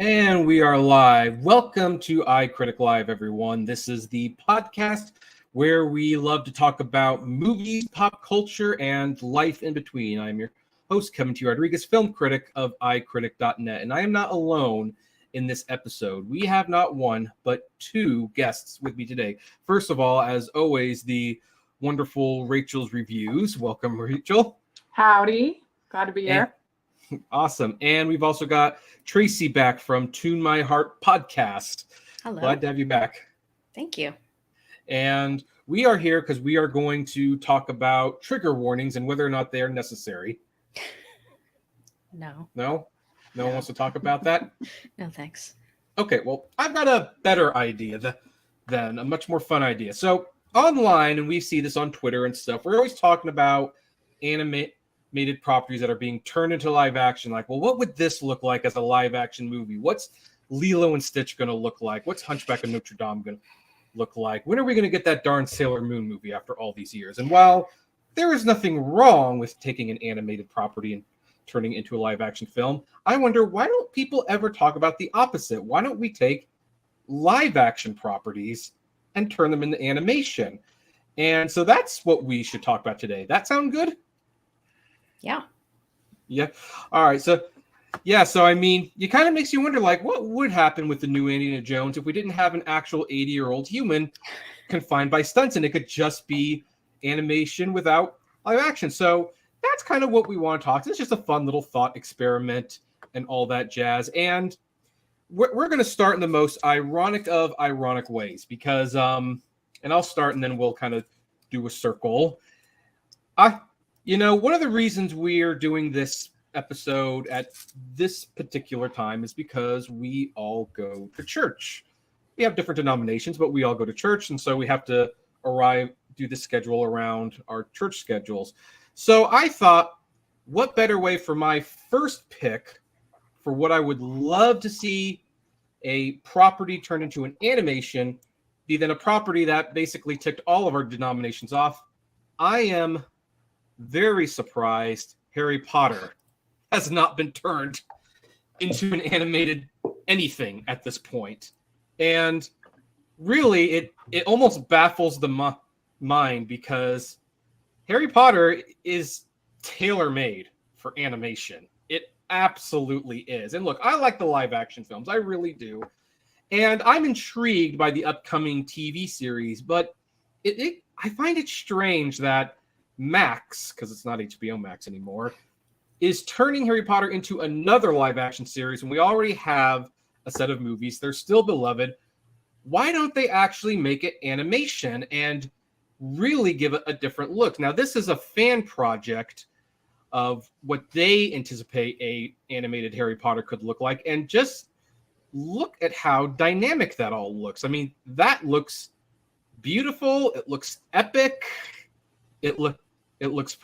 And we are live. Welcome to iCritic Live, everyone. This is the podcast where we love to talk about movies, pop culture, and life in between. I'm your host, Kevin T. Rodriguez, film critic of iCritic.net, and I am not alone in this episode. We have not one, but two guests with me today. First of all, as always, the wonderful Rachel's Reviews. Welcome, Rachel. Howdy. Glad to be here. Awesome. And we've also got Tracy back from Tune My Heart podcast. Hello. Glad to have you back. Thank you. And we are here because we are going to talk about trigger warnings and whether or not they are necessary. No. No one wants to talk about that? No, thanks. Okay, well, I've got a better idea than a much more fun idea. So online, and we see this on Twitter and stuff, we're always talking about animated properties that are being turned into live action. Like, well, what would this look like as a live action movie? What's Lilo and Stitch going to look like? What's Hunchback of Notre Dame going to look like? When are we going to get that darn Sailor Moon movie after all these years? And while there is nothing wrong with taking an animated property and turning it into a live action film, I wonder, why don't people ever talk about the opposite? Why don't we take live action properties and turn them into animation? And so that's what we should talk about today. That sound good? Yeah. All right. So I mean, it kind of makes you wonder, like, what would happen with the new Indiana Jones if we didn't have an actual 80-year-old human confined by stunts and it could just be animation without live action? So that's kind of what we want to talk. It's just a fun little thought experiment and all that jazz. And we're going to start in the most ironic of ironic ways because, and I'll start and then we'll kind of do a circle. One of the reasons we're doing this episode at this particular time is because we all go to church. We have different denominations, but we all go to church, and so we have to do the schedule around our church schedules. So I thought, what better way for my first pick for what I would love to see a property turned into an animation be than a property that basically ticked all of our denominations off. I am very surprised Harry Potter has not been turned into an animated anything at this point. And really, it almost baffles the mind because Harry Potter is tailor-made for animation. It absolutely is. And look, I like the live action films. I really do. And I'm intrigued by the upcoming TV series, but I find it strange that Max, because it's not HBO Max anymore, is turning Harry Potter into another live action series when we already have a set of movies. They're still beloved. Why don't they actually make it animation and really give it a different look? Now, this is a fan project of what they anticipate a animated Harry Potter could look like, and just look at how dynamic that all looks. I mean, that looks beautiful. It looks epic. It looks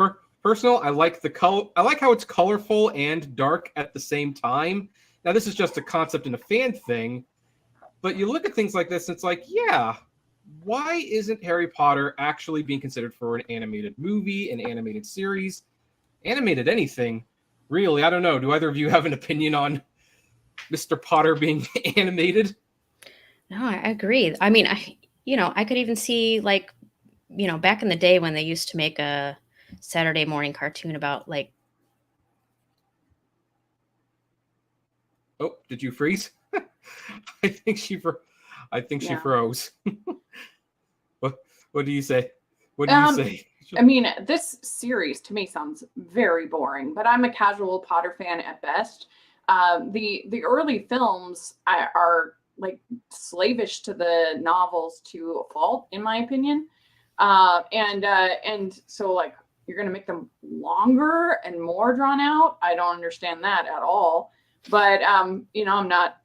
personal. I like the color. I like how it's colorful and dark at the same time. Now, this is just a concept and a fan thing, but you look at things like this, and it's like, yeah, why isn't Harry Potter actually being considered for an animated movie, an animated series, animated anything? Really, I don't know. Do either of you have an opinion on Mr. Potter being animated? No, I agree. I mean, I could even see, like, back in the day when they used to make a Saturday morning cartoon about, like... Oh, did you freeze? I think she froze. What do you say? What do you say? I mean, this series to me sounds very boring, but I'm a casual Potter fan at best. The early films are like slavish to the novels to a fault, in my opinion. And so, like, you're going to make them longer and more drawn out. I don't understand that at all. But, I'm not,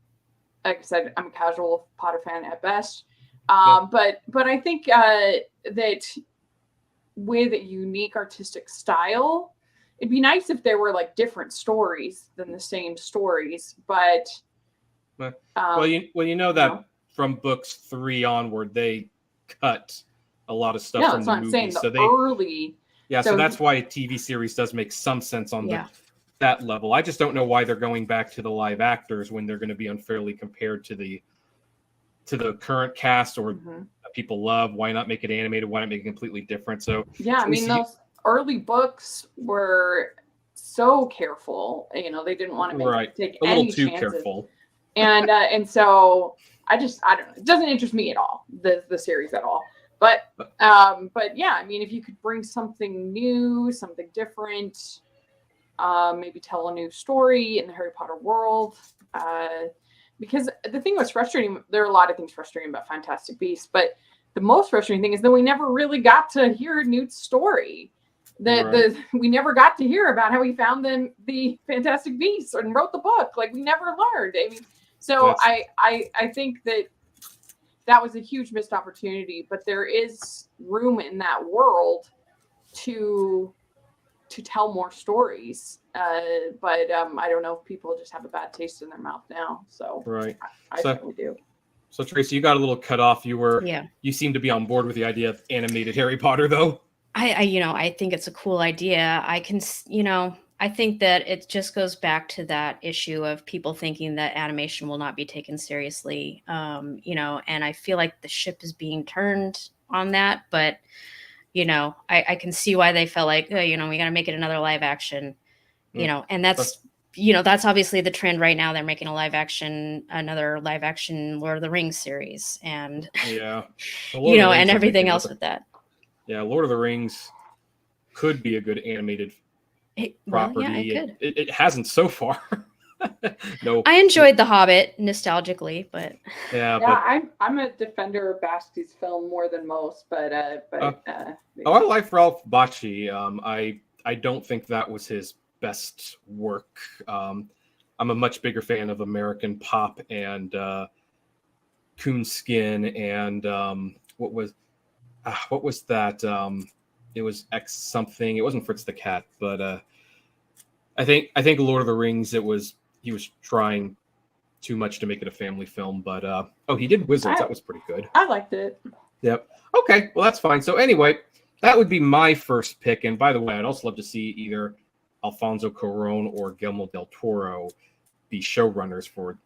like I said, I'm a casual Potter fan at best. But I think that with a unique artistic style, it'd be nice if there were like different stories than the same stories. But from books 3 onward, they cut a lot of stuff from the movies. So that's why a TV series does make some sense on that level. I just don't know why they're going back to the live actors when they're going to be unfairly compared to the current cast or people love. Why not make it animated? Why not make it completely different? So yeah, I mean, those early books were so careful. You know, they didn't want to take a little any too chances. careful. And so I don't know. It doesn't interest me at all, the series at all. But yeah, I mean, if you could bring something new, something different, maybe tell a new story in the Harry Potter world. Because the thing was frustrating, there are a lot of things frustrating about Fantastic Beasts, but the most frustrating thing is that we never really got to hear Newt's story. We never got to hear about how he found the Fantastic Beasts and wrote the book. Like, we never learned. I mean, so I think that was a huge missed opportunity, but there is room in that world to tell more stories. But I don't know if people just have a bad taste in their mouth now. So I certainly do. So Tracy, you got a little cut off. You seem to be on board with the idea of animated Harry Potter, though. I think it's a cool idea. I think that it just goes back to that issue of people thinking that animation will not be taken seriously. And I feel like the ship is being turned on that, but I can see why they felt like, we got to make it another live action, and that's obviously the trend right now. They're making another live action Lord of the Rings series, and and everything else with that. Yeah, Lord of the Rings could be a good animated property. Well, yeah, it could. It hasn't so far. No, I enjoyed The Hobbit nostalgically, but I'm a defender of Baski's film more than most, but I like Ralph Bakshi. I don't think that was his best work. I'm a much bigger fan of American Pop and Coonskin and what was that? It was X something. It wasn't Fritz the Cat, but I think Lord of the Rings. He was trying too much to make it a family film, but he did Wizards. That was pretty good. I liked it. Yep. Okay, well that's fine. So anyway, that would be my first pick. And by the way, I'd also love to see either Alfonso Cuarón or Guillermo del Toro be showrunners for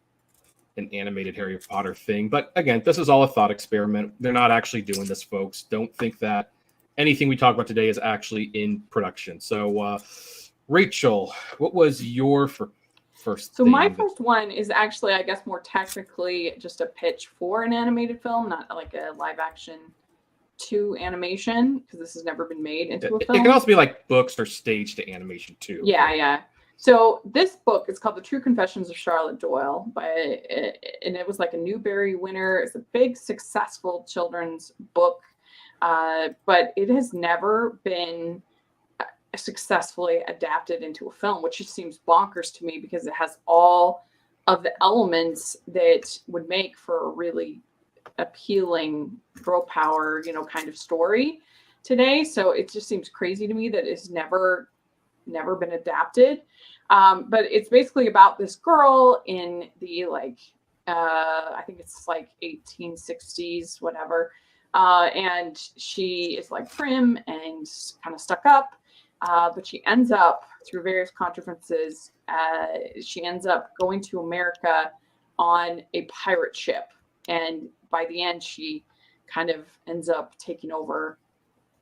an animated Harry Potter thing. But again, this is all a thought experiment. They're not actually doing this, folks. Don't think that anything we talk about today is actually in production. So, Rachel, what was your first? So my first one is actually, I guess, more technically just a pitch for an animated film, not like a live action to animation, because this has never band made into a film. It can also be like books or stage to animation too. Yeah. So this book is called The True Confessions of Charlotte Doyle, and it was like a Newbery winner. It's a big, successful children's book, but it has never been successfully adapted into a film, which just seems bonkers to me because it has all of the elements that would make for a really appealing girl power, kind of story today. So it just seems crazy to me that it's never been adapted. But it's basically about this girl in the I think it's like 1860s, whatever. And she is like prim and kind of stuck up. But she ends up, through various contrivances, she ends up going to America on a pirate ship. And by the end, she kind of ends up taking over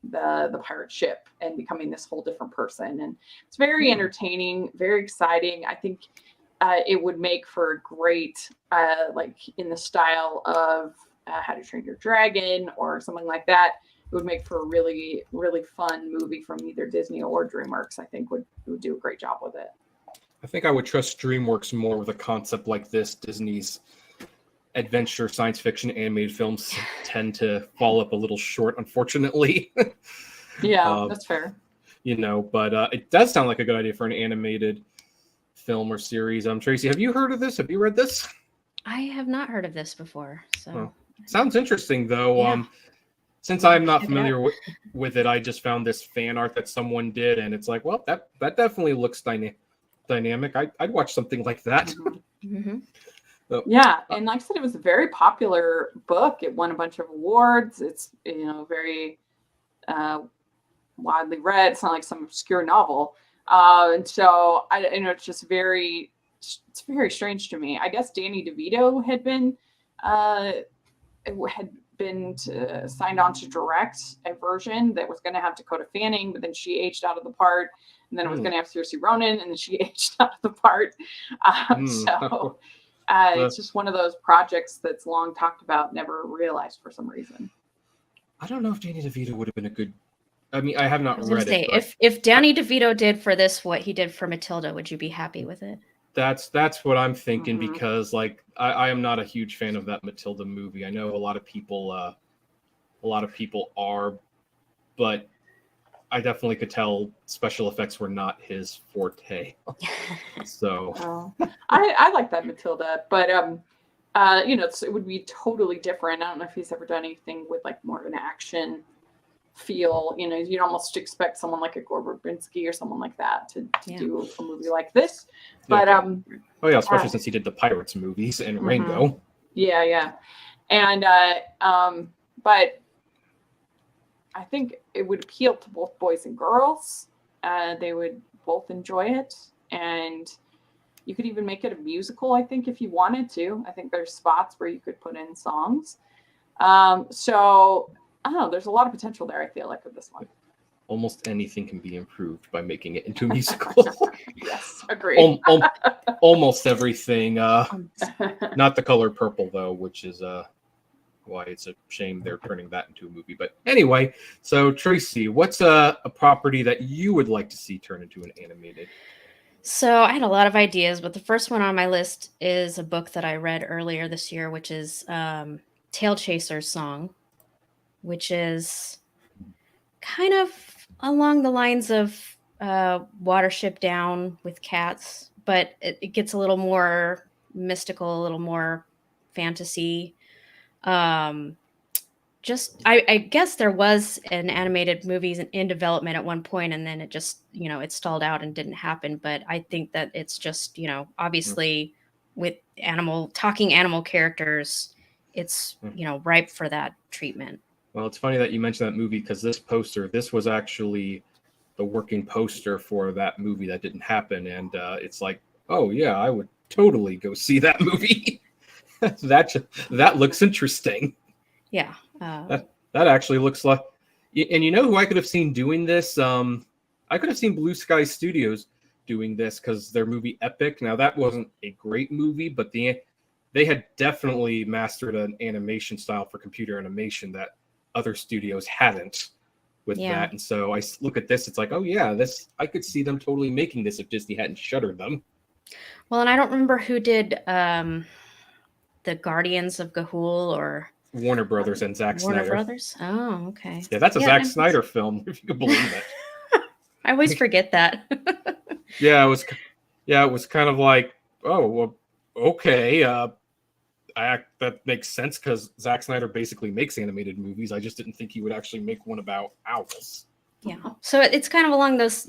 the pirate ship and becoming this whole different person. And it's very entertaining, very exciting. I think it would make for a great, in the style of How to Train Your Dragon or something like that. It would make for a really, really fun movie from either Disney or DreamWorks. I think would do a great job with it. I think I would trust DreamWorks more with a concept like this. Disney's adventure, science fiction, animated films tend to fall up a little short, unfortunately. Yeah, that's fair. But it does sound like a good idea for an animated film or series. Tracy, have you heard of this? Have you read this? I have not heard of this before. So sounds interesting, though. Yeah. Since I'm not familiar with it, I just found this fan art that someone did, and it's like, well, that definitely looks dynamic. I'd watch something like that. Mm-hmm. So, yeah, and like I said, it was a very popular book. It won a bunch of awards. It's very widely read. It's not like some obscure novel. And so it's just it's very strange to me. I guess Danny DeVito had been signed on to direct a version that was going to have Dakota Fanning, but then she aged out of the part, and then it was going to have Saoirse Ronan, and then she aged out of the part. So it's just one of those projects that's long talked about, never realized for some reason. I don't know if Danny DeVito would have been a good. I mean, I have not read say, it. But if Danny DeVito did for this what he did for Matilda, would you be happy with it? That's what I'm thinking, because like I am not a huge fan of that Matilda movie. I know a lot of people are, but I definitely could tell special effects were not his forte. So I like that Matilda, but it would be totally different. I don't know if he's ever done anything with like more of an action feel. You'd almost expect someone like a Gore Verbinski or someone like that to do a movie like this. But especially since he did the Pirates movies and Rainbow. Yeah. And but I think it would appeal to both boys and girls. They would both enjoy it, and you could even make it a musical, I think, if you wanted to. I think there's spots where you could put in songs. So I don't know, there's a lot of potential there, I feel like, with this one. Almost anything can be improved by making it into a musical. Yes, agreed. Almost everything. Not The Color Purple, though, which is why it's a shame they're turning that into a movie. But anyway, so Tracy, what's a property that you would like to see turn into an animated? So I had a lot of ideas, but the first one on my list is a book that I read earlier this year, which is Tail Chaser's Song, which is kind of along the lines of Watership Down with cats, but it gets a little more mystical, a little more fantasy. I guess there was an animated movie in development at one point, and then it just, it stalled out and didn't happen. But I think that it's just, obviously with talking animal characters, it's, ripe for that treatment. Well, it's funny that you mentioned that movie, because this was actually the working poster for that movie that didn't happen. And it's like, oh yeah, I would totally go see that movie. That looks interesting. Yeah. That actually looks like, and who I could have seen doing this? I could have seen Blue Sky Studios doing this, because their movie Epic. Now that wasn't a great movie, but they had definitely mastered an animation style for computer animation that other studios hadn't with that. And so I look at this, it's like, oh yeah, I could see them totally making this if Disney hadn't shuttered them. Well, and I don't remember who did the Guardians of Ga'Hoole, or Warner Brothers and Zack Snyder. Warner Brothers? Oh, okay. Yeah, that's a Zack Snyder film, if you can believe it. I always forget that. It was kind of like, oh, well, okay. That makes sense, because Zack Snyder basically makes animated movies. I just didn't think he would actually make one about owls. Yeah. So it's kind of along those,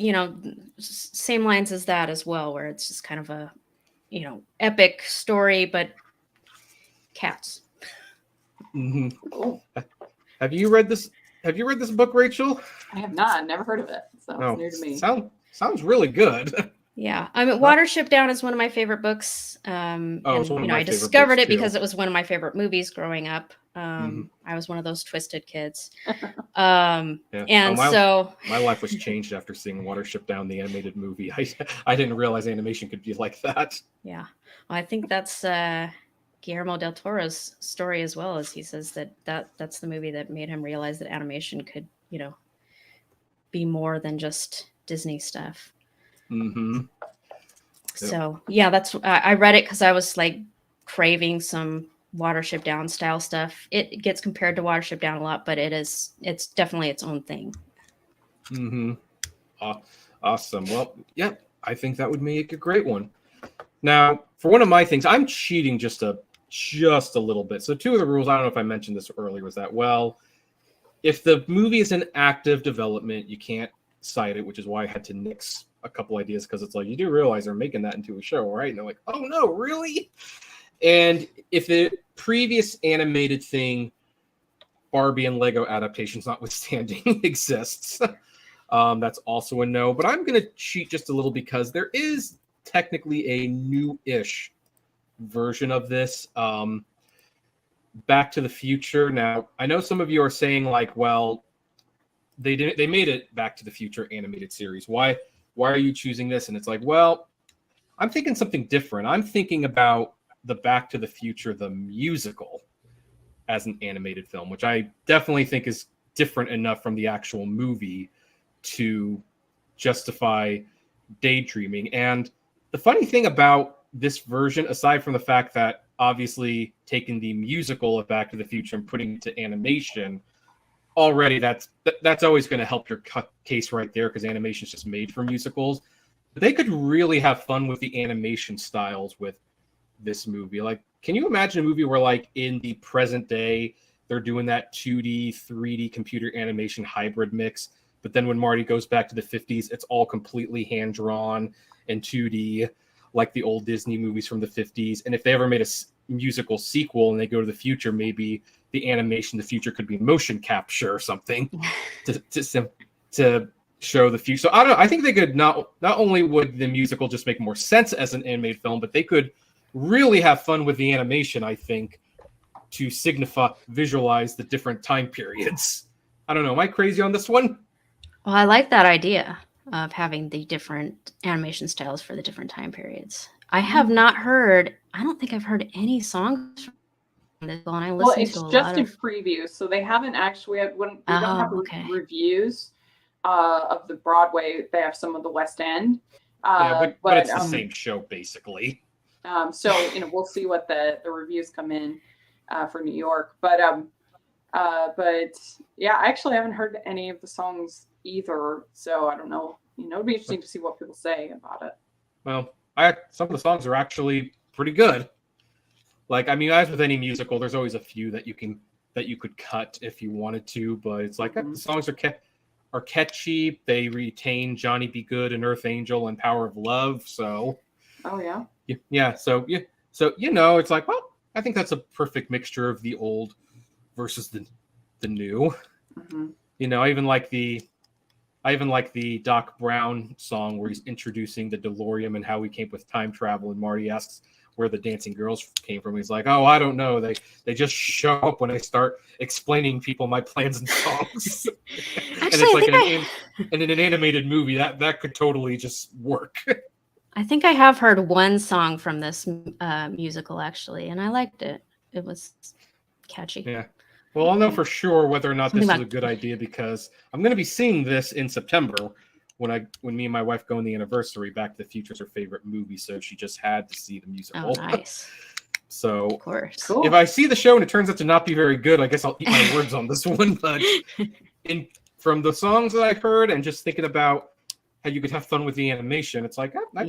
same lines as that as well, where it's just kind of a, epic story, but cats. Mm-hmm. Cool. Have you read this book, Rachel? I have not. Never heard of it. So it's new to me. Sounds really good. Yeah, I mean, Watership Down is one of my favorite books. I discovered it because it was one of my favorite movies growing up. I was one of those twisted kids. My life was changed after seeing Watership Down, the animated movie. I didn't realize animation could be like that. Yeah, well, I think that's Guillermo del Toro's story as well, as he says that's the movie that made him realize that animation could, be more than just Disney stuff. Mm-hmm. So yeah, I read it because I was like craving some Watership Down style stuff. It gets compared to Watership Down a lot, but it's definitely its own thing. Mm-hmm. Awesome. Well, yeah, I think that would make a great one. Now, for one of my things, I'm cheating just a little bit. So two of the rules, I don't know if I mentioned this earlier, was that, well, if the movie is in active development, you can't cite it, which is why I had to nix a couple ideas, because it's like, you do realize they're making that into a show, right? And they're like, oh no, really? And if the previous animated thing, Barbie and Lego adaptations notwithstanding, exists, That's also a no. But I'm going to cheat just a little because there is technically a new-ish version of this. Back to the Future. Now, I know some of you are saying like, well, they made it Back to the Future animated series. Why are you choosing this? And it's like, well, I'm thinking something different. I'm thinking about the Back to the Future the musical as an animated film, which I definitely think is different enough from the actual movie to justify daydreaming. And the funny thing about this version, aside from the fact that obviously taking the musical of Back to the Future and putting it to animation, already that's always going to help your case right there, because animation is just made for musicals. But they could really have fun with the animation styles with this movie. Like, can you imagine a movie where, like, in the present day, they're doing that 2D, 3D computer animation hybrid mix, but then when Marty goes back to the 50s, it's all completely hand-drawn and 2D, like the old Disney movies from the 50s. And if they ever made a musical sequel and they go to the future, maybe the animation, the future could be motion capture or something to show the future. So I don't know. I think they could not only would the musical just make more sense as an animated film, but they could really have fun with the animation, I think, to visualize the different time periods. I don't know. Am I crazy on this one? Well, I like that idea of having the different animation styles for the different time periods. I have not heard, I don't think I've heard any songs from this one. I listened to a lot of... Well, it's just in previews, so they haven't actually, we don't have reviews of the Broadway. They have some of the West End. But it's the same show, basically. So, we'll see what the reviews come in for New York. But yeah, I actually haven't heard any of the songs either. So I don't know. It'd be interesting to see what people say about it. Well, some of the songs are actually pretty good. Like, I mean, as with any musical, there's always a few that you could cut if you wanted to, but it's like the songs are catchy. They retain Johnny Be Good and Earth Angel and Power of Love. So, oh yeah, yeah. So it's like, well, I think that's a perfect mixture of the old versus the new. Mm-hmm. I even like the Doc Brown song where he's introducing the DeLorean and how we came up with time travel, and Marty asks where the dancing girls came from. He's like, oh, I don't know. They just show up when I start explaining people my plans and songs. Actually, and it's like in an animated movie, that could totally just work. I think I have heard one song from this musical, actually, and I liked it. It was catchy. Yeah. Well, I'll know for sure whether or not this is a good idea, because I'm going to be seeing this in September when me and my wife go on the anniversary. Back to the Future is her favorite movie, so she just had to see the musical. Oh, nice. So, of course. Cool. If I see the show and it turns out to not be very good, I guess I'll eat my words on this one. But from the songs that I've heard and just thinking about how you could have fun with the animation, it's like, I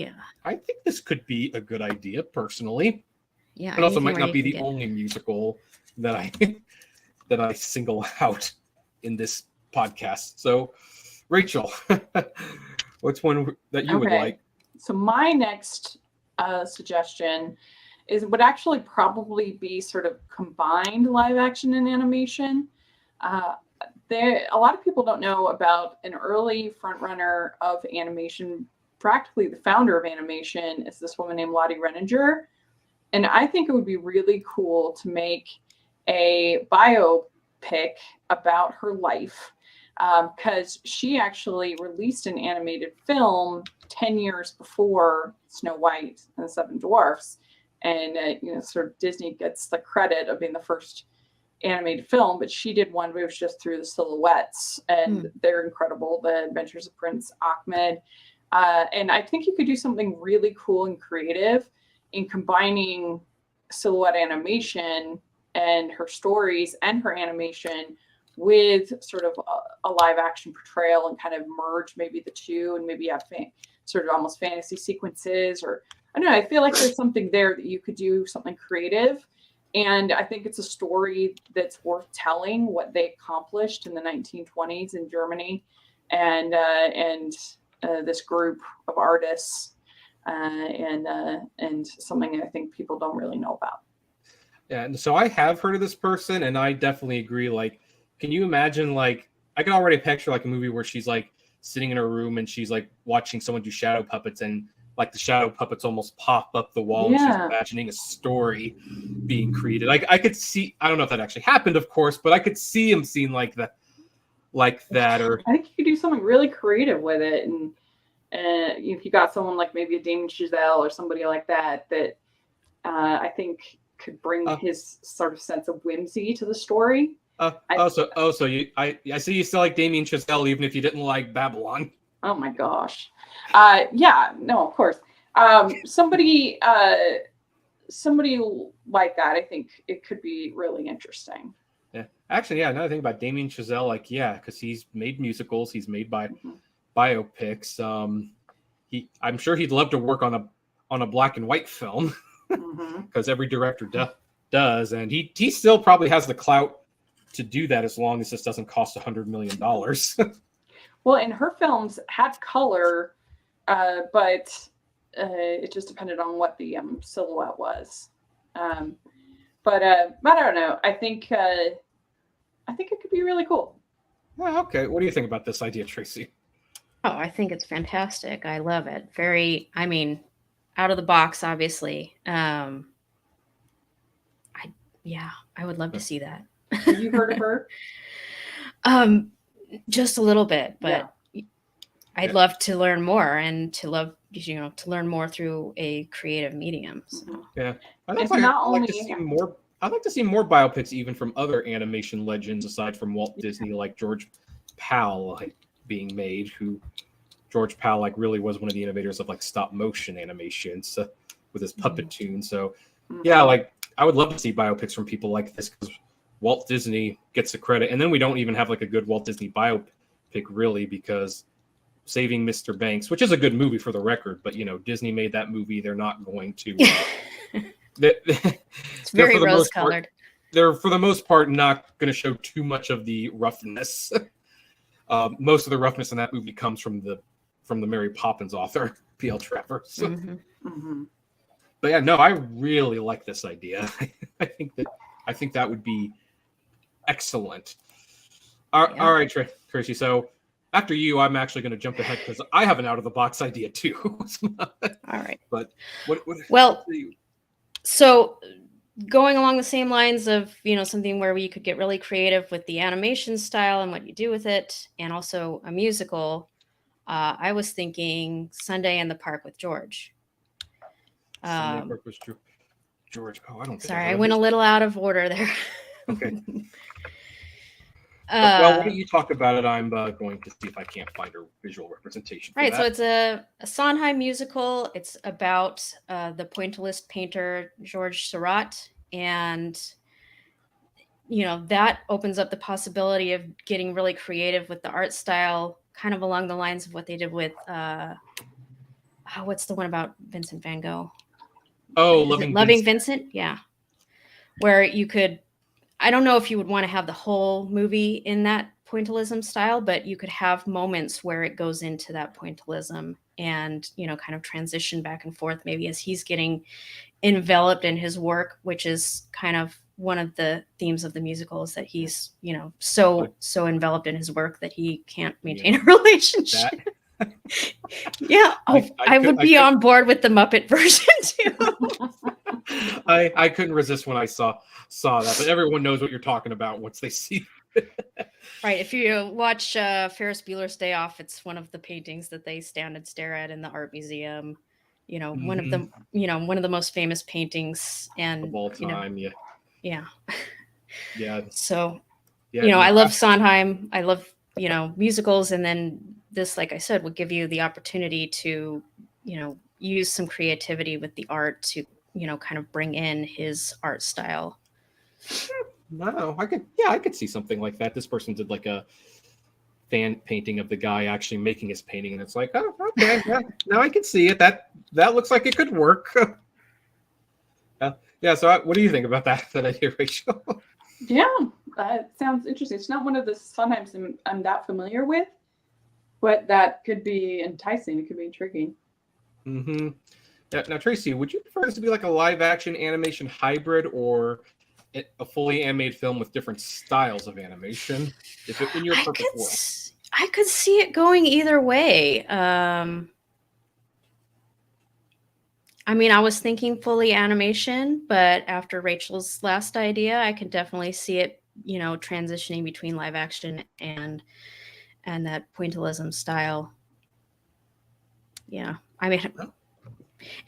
think this could be a good idea, personally. Yeah. It also might not be the only musical that I single out in this podcast. So, Rachel, what's one that you would like? So my next suggestion would actually probably be sort of combined live action and animation. A lot of people don't know about an early frontrunner of animation. Practically the founder of animation is this woman named Lottie Renninger. And I think it would be really cool to make a biopic about her life, because she actually released an animated film 10 years before Snow White and the Seven Dwarfs. And, sort of Disney gets the credit of being the first animated film, but she did one where it was just through the silhouettes, and they're incredible. The Adventures of Prince Ahmed. And I think you could do something really cool and creative in combining silhouette animation and her stories and her animation with sort of a live action portrayal, and kind of merge maybe the two, and maybe have sort of almost fantasy sequences, or I don't know. I feel like there's something there that you could do something creative. And I think it's a story that's worth telling, what they accomplished in the 1920s in Germany, and this group of artists, and something I think people don't really know about. Yeah, and so I have heard of this person, and I definitely agree. Like, can you imagine, like, I can already picture like a movie where she's like sitting in her room and she's like watching someone do shadow puppets, and like the shadow puppets almost pop up the wall. And she's imagining a story being created. I could see, I don't know if that actually happened, of course, but I could see him seeing like that. Or I think you could do something really creative with it. And if you got someone like maybe a Damien Chazelle or somebody like that, I think could bring his sort of sense of whimsy to the story. So I see you still like Damien Chazelle even if you didn't like Babylon. Oh my gosh. Yeah, no, of course. Somebody like that, I think it could be really interesting. Yeah, actually, yeah. Another thing about Damien Chazelle, like, yeah, because he's made musicals, he's made biopics. I'm sure he'd love to work on a black and white film, because every director does, and he still probably has the clout to do that as long as this doesn't cost $100 million. Well, and her films had color, but it just depended on what the silhouette was. But I don't know. I think it could be really cool. Well, okay. What do you think about this idea, Tracy? Oh, I think it's fantastic. I love it. Out of the box, obviously. I would love to see that. Have you heard of her? Just a little bit, but I'd love to learn more, and to learn more through a creative medium. So. Yeah, I'd like to see more biopics, even from other animation legends aside from Walt Disney, like George Pal, being made. George Pal really was one of the innovators of stop motion animations with his puppet tune. So yeah, I would love to see biopics from people like this, because Walt Disney gets the credit, and then we don't even have a good Walt Disney biopic really, because Saving Mr. Banks, which is a good movie for the record, but Disney made that movie. They're not going to. It's very rose-colored. They're for the most part not going to show too much of the roughness. Most of the roughness in that movie comes from the Mary Poppins author, P.L. Travers. But yeah, no, I really like this idea. I think that would be excellent. All right, Tracy. So after you, I'm actually going to jump ahead because I have an out of the box idea too. All right. But what? Well, so going along the same lines of something where we could get really creative with the animation style and what you do with it, and also a musical. I was thinking Sunday in the Park with George. Sunday in the Park with George. Oh, I don't. Sorry, I went a little out of order there. Okay. Well, why don't you talk about it? I'm going to see if I can't find a visual representation. Right, so it's a Sondheim musical. It's about the pointillist painter George Seurat, and that opens up the possibility of getting really creative with the art style, kind of along the lines of what they did with what's the one about Vincent van Gogh? Oh, Loving Vincent, yeah, where you could. I don't know if you would want to have the whole movie in that pointillism style, but you could have moments where it goes into that pointillism and, kind of transition back and forth, maybe as he's getting enveloped in his work, which is kind of one of the themes of the musical, is that he's, so enveloped in his work that he can't maintain a relationship. Yeah. I would be on board with the Muppet version too. I couldn't resist when I saw that, but everyone knows what you're talking about once they see it. Right. If you watch Ferris Bueller's Day Off, it's one of the paintings that they stand and stare at in the art museum. One of the most famous paintings and of all time. Yeah. So, yeah, I love Sondheim. I love, musicals. And then this, like I said, would give you the opportunity to, use some creativity with the art to, kind of bring in his art style. No, I could see something like that. This person did a fan painting of the guy actually making his painting, and it's oh, okay, yeah, now I can see it. That looks like it could work. Yeah. So, what do you think about that idea, Rachel? Yeah, that sounds interesting. It's not one of the Sondheims I'm that familiar with, but that could be enticing. It could be intriguing. Mm-hmm. Now, Tracy, would you prefer this to be a live action animation hybrid, or a fully animated film with different styles of animation? In your perfect world, I could see it going either way. I mean, I was thinking fully animation, but after Rachel's last idea, I can definitely see it, transitioning between live action and that pointillism style. Yeah. I mean,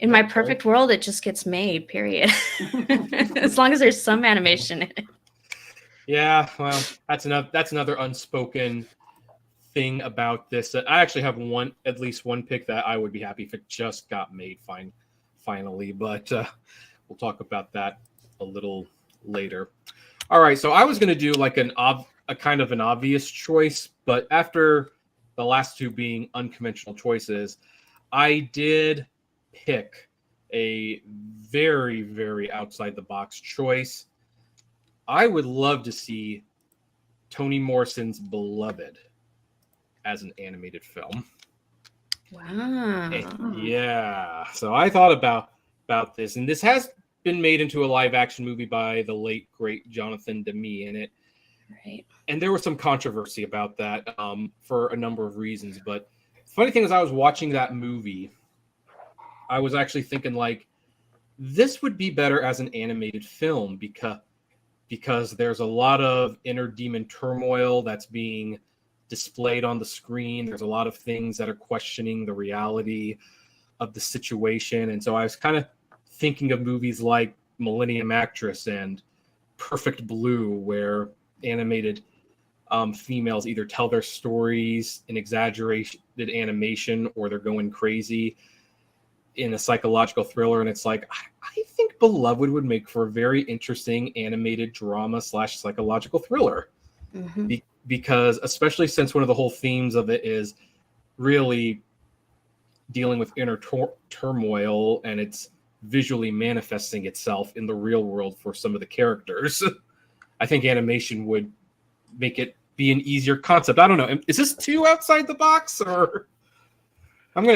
in my perfect world, it just gets made, period. As long as there's some animation in it. Yeah, well, that's another unspoken thing about this. That I actually have at least one pick that I would be happy if it just got made finally, but we'll talk about that a little later. All right, so I was going to do like a kind of an obvious choice, but after the last two being unconventional choices, I did pick a very, very outside the box choice. I would love to see Toni Morrison's Beloved as an animated film. Wow. Yeah. So I thought about this, and this has been made into a live action movie by the late great Jonathan Demme in it. Right. And there was some controversy about that for a number of reasons. But the funny thing is, I was watching that movie, I was actually thinking like, this would be better as an animated film because there's a lot of inner demon turmoil that's being displayed on the screen. There's a lot of things that are questioning the reality of the situation. And so I was kind of thinking of movies like Millennium Actress and Perfect Blue, where animated females either tell their stories in exaggerated animation or they're going crazy in a psychological thriller. And it's like, I think Beloved would make for a very interesting animated drama / psychological thriller. Mm-hmm. Because especially since one of the whole themes of it is really dealing with inner turmoil, and it's visually manifesting itself in the real world for some of the characters, I think animation would make it be an easier concept. I don't know. Is this too outside the box, or I'm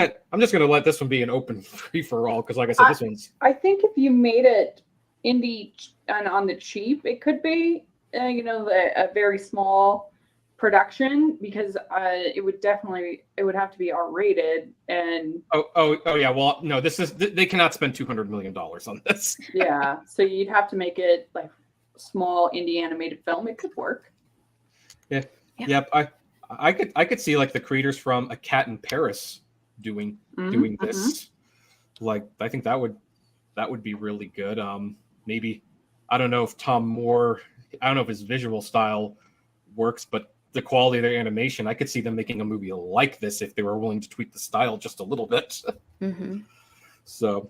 just gonna let this one be an open free for all, because like I said, this one's. I think if you made it indie and on the cheap, it could be a very small production, because it would have to be R-rated. And oh yeah, well, no, they cannot spend $200 million on this. Yeah, so you'd have to make it like small indie animated film. It could work. Yeah. Yep. I could see like the creators from A Cat in Paris doing this. Like, I think that would be really good. Maybe, I don't know if Tom Moore, I don't know if his visual style works, but the quality of their animation, I could see them making a movie like this if they were willing to tweak the style just a little bit. Mm-hmm. So,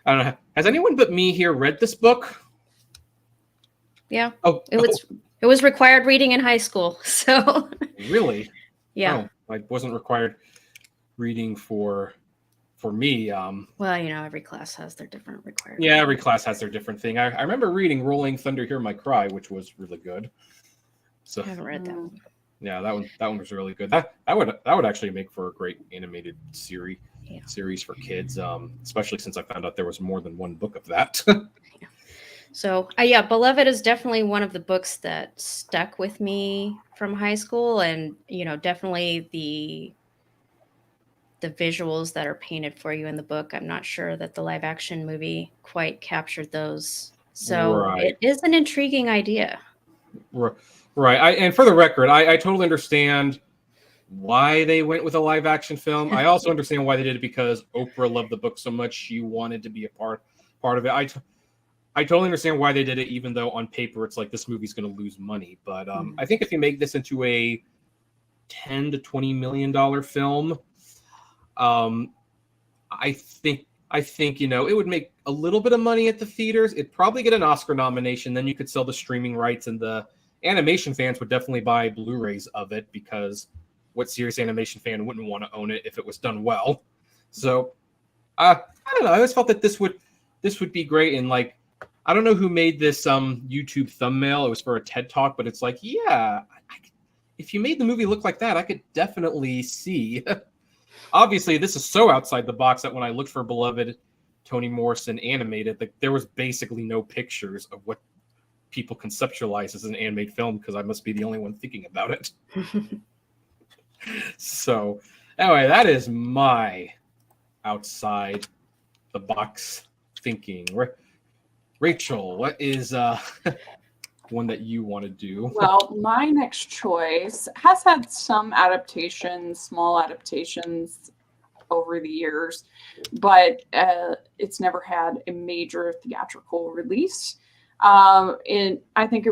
I don't know. Has anyone but me here read this book? Yeah. It was required reading in high school. So. Really? Yeah. Oh, I wasn't required reading for me. Well, every class has their different requirements. Yeah, every class has their different thing. I remember reading Rolling Thunder, Hear My Cry, which was really good. So I haven't read that one. Yeah, that one was really good. That would actually make for a great animated series for kids, especially since I found out there was more than one book of that. Yeah. So, Beloved is definitely one of the books that stuck with me from high school, and definitely the visuals that are painted for you in the book. I'm not sure that the live action movie quite captured those. So It is an intriguing idea. Right. And for the record, I totally understand why they went with a live action film. I also understand why they did it, because Oprah loved the book so much she wanted to be a part of it. I totally understand why they did it, even though on paper it's like this movie's going to lose money. But I think if you make this into a $10 to $20 million film, I think it would make a little bit of money at the theaters. It'd probably get an Oscar nomination. Then you could sell the streaming rights, and the animation fans would definitely buy Blu-rays of it, because what serious animation fan wouldn't want to own it if it was done well? So I don't know. I always felt that this would be great. And like, I don't know who made this YouTube thumbnail. It was for a TED Talk, but it's like, yeah, if you made the movie look like that, I could definitely see. Obviously, this is so outside the box that when I looked for Beloved Toni Morrison animated, there was basically no pictures of what people conceptualize as an animated film, because I must be the only one thinking about it. So anyway, that is my outside the box thinking. Rachel, what is one that you want to do? Well, my next choice has had some adaptations, small adaptations over the years, but it's never had a major theatrical release. And I think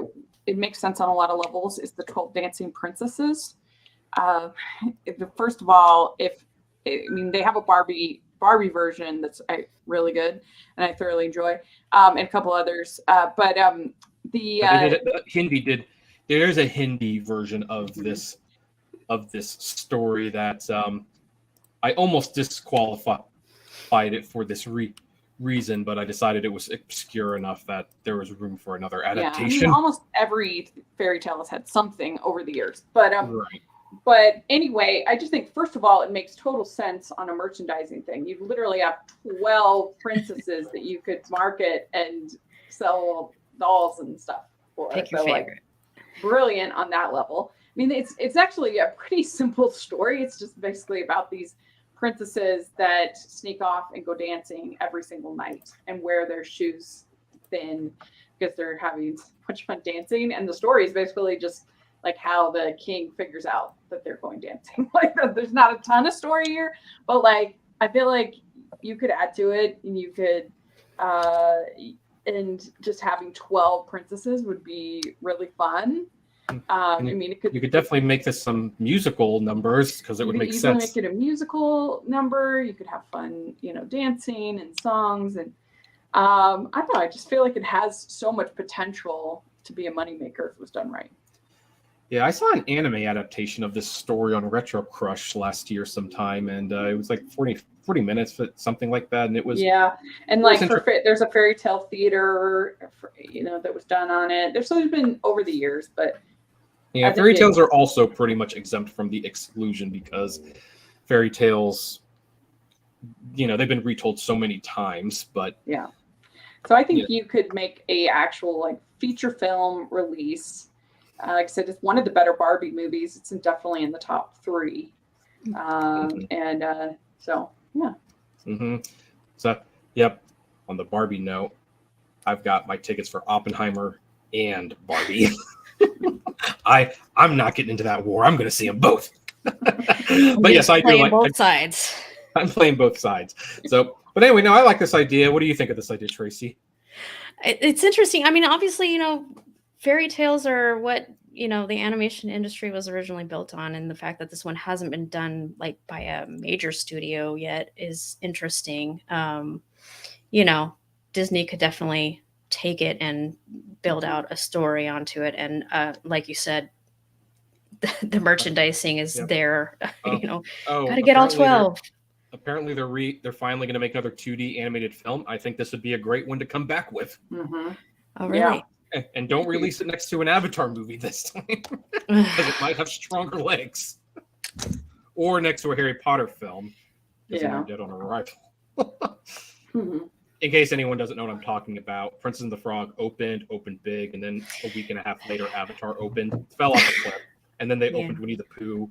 it makes sense on a lot of levels. Is the 12 Dancing Princesses. First of all, they have a Barbie version that's really good and I thoroughly enjoy, and a couple others. But there's a Hindi version of this story that I almost disqualified it for this reason, but I decided it was obscure enough that there was room for another adaptation. Yeah, almost every fairy tale has had something over the years, but right. But anyway, I just think, first of all, it makes total sense on a merchandising thing. You literally have 12 princesses that you could market and sell dolls and stuff for. Pick your favorite. Brilliant on that level. I mean, it's actually a pretty simple story. It's just basically about these princesses that sneak off and go dancing every single night and wear their shoes thin because they're having so much fun dancing. And the story is basically just like how the king figures out that they're going dancing. Like, there's not a ton of story here, but like I feel like you could add to it, and you could and just having 12 princesses would be really fun. You could definitely make this some musical numbers because it would make sense. Make it a musical number. You could have fun, dancing and songs, and I don't know. I just feel like it has so much potential to be a moneymaker if it was done right. Yeah, I saw an anime adaptation of this story on Retro Crush last year sometime, and it was like 40 minutes, something like that, and it was... Yeah, and like there's a fairy tale theater, that was done on it. There's been over the years, but... Yeah, fairy tales are also pretty much exempt from the exclusion because fairy tales, they've been retold so many times, but... Yeah. So I think you could make a actual like feature film release. Like I said, it's one of the better Barbie movies. It's definitely in the top 3. And so, yeah. Mm-hmm. So, yep. On the Barbie note, I've got my tickets for Oppenheimer and Barbie. I'm not getting into that war. I'm going to see them both. But yes, I do like both sides. I'm playing both sides. So, but anyway, no, I like this idea. What do you think of this idea, Tracy? It's interesting. I mean, obviously, fairy tales are what the animation industry was originally built on, and the fact that this one hasn't been done like by a major studio yet is interesting. Disney could definitely take it and build out a story onto it, and like you said, the merchandising is there. Gotta get all 12. Apparently they're finally going to make another 2D animated film. I think this would be a great one to come back with. Mm-hmm. Oh, really? Yeah. And don't release it next to an Avatar movie this time, because it might have stronger legs. Or next to a Harry Potter film, because they're dead on arrival. Mm-hmm. In case anyone doesn't know what I'm talking about, Princess and the Frog opened big, and then a week and a half later, Avatar opened, fell off a cliff, and then they opened Winnie the Pooh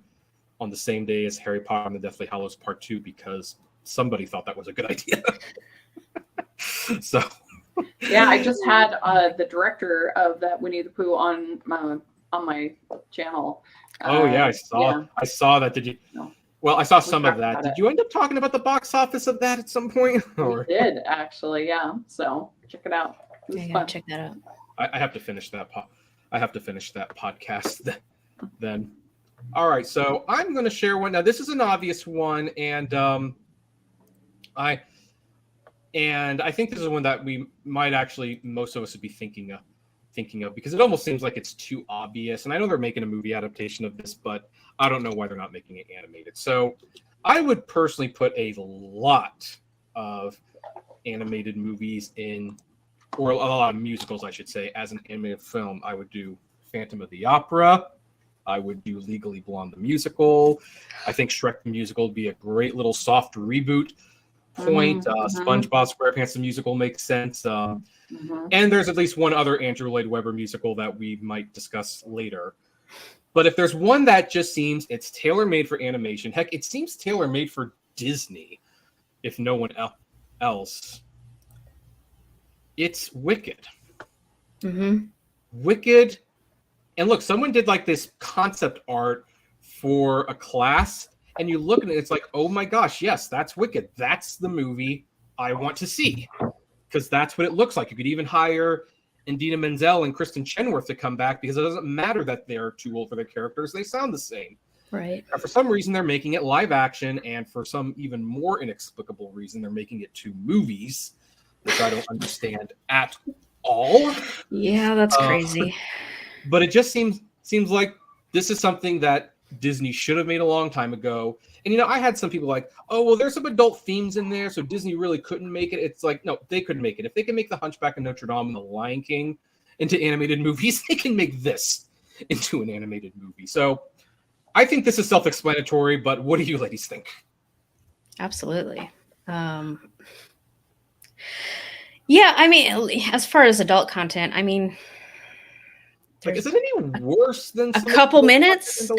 on the same day as Harry Potter and the Deathly Hallows Part 2 because somebody thought that was a good idea. So... Yeah, I just had the director of that Winnie the Pooh on my channel. I saw that. Did you? No. Well, I saw some of that. Did you end up talking about the box office of that at some point? We did actually, yeah. So check it out. Check that out. I have to finish that. I have to finish that podcast then. All right, so I'm going to share one. Now, this is an obvious one, and I think this is one that we might actually, most of us would be thinking of because it almost seems like it's too obvious. And I know they're making a movie adaptation of this, but I don't know why they're not making it animated. So I would personally put a lot of animated movies or a lot of musicals, I should say, as an animated film. I would do Phantom of the Opera. I would do Legally Blonde the musical. I think Shrek the musical would be a great little soft reboot point. SpongeBob SquarePants the musical makes sense. And there's at least one other Andrew Lloyd Webber musical that we might discuss later. But if there's one that just seems it's tailor-made for animation, heck, it seems tailor-made for Disney, if no one else, it's Wicked. Mm-hmm. Wicked. And look, someone did like this concept art for a class, and you look at it, it's like, oh my gosh, yes, that's Wicked. That's the movie I want to see. Because that's what it looks like. You could even hire Indina Menzel and Kristen Chenoweth to come back, because it doesn't matter that they're too old for their characters. They sound the same. Right. And for some reason, they're making it live action, and for some even more inexplicable reason, they're making it 2 movies, which I don't understand at all. Yeah, that's crazy. But it just seems like this is something that Disney should have made a long time ago. And, you know, I had some people like, oh, well, there's some adult themes in there, so Disney really couldn't make it. It's like, no, they couldn't make it. If they can make The Hunchback of Notre Dame and The Lion King into animated movies, they can make this into an animated movie. So I think this is self-explanatory, but what do you ladies think? Absolutely. Yeah, I mean, as far as adult content, I mean, Like, is it any worse than a couple minutes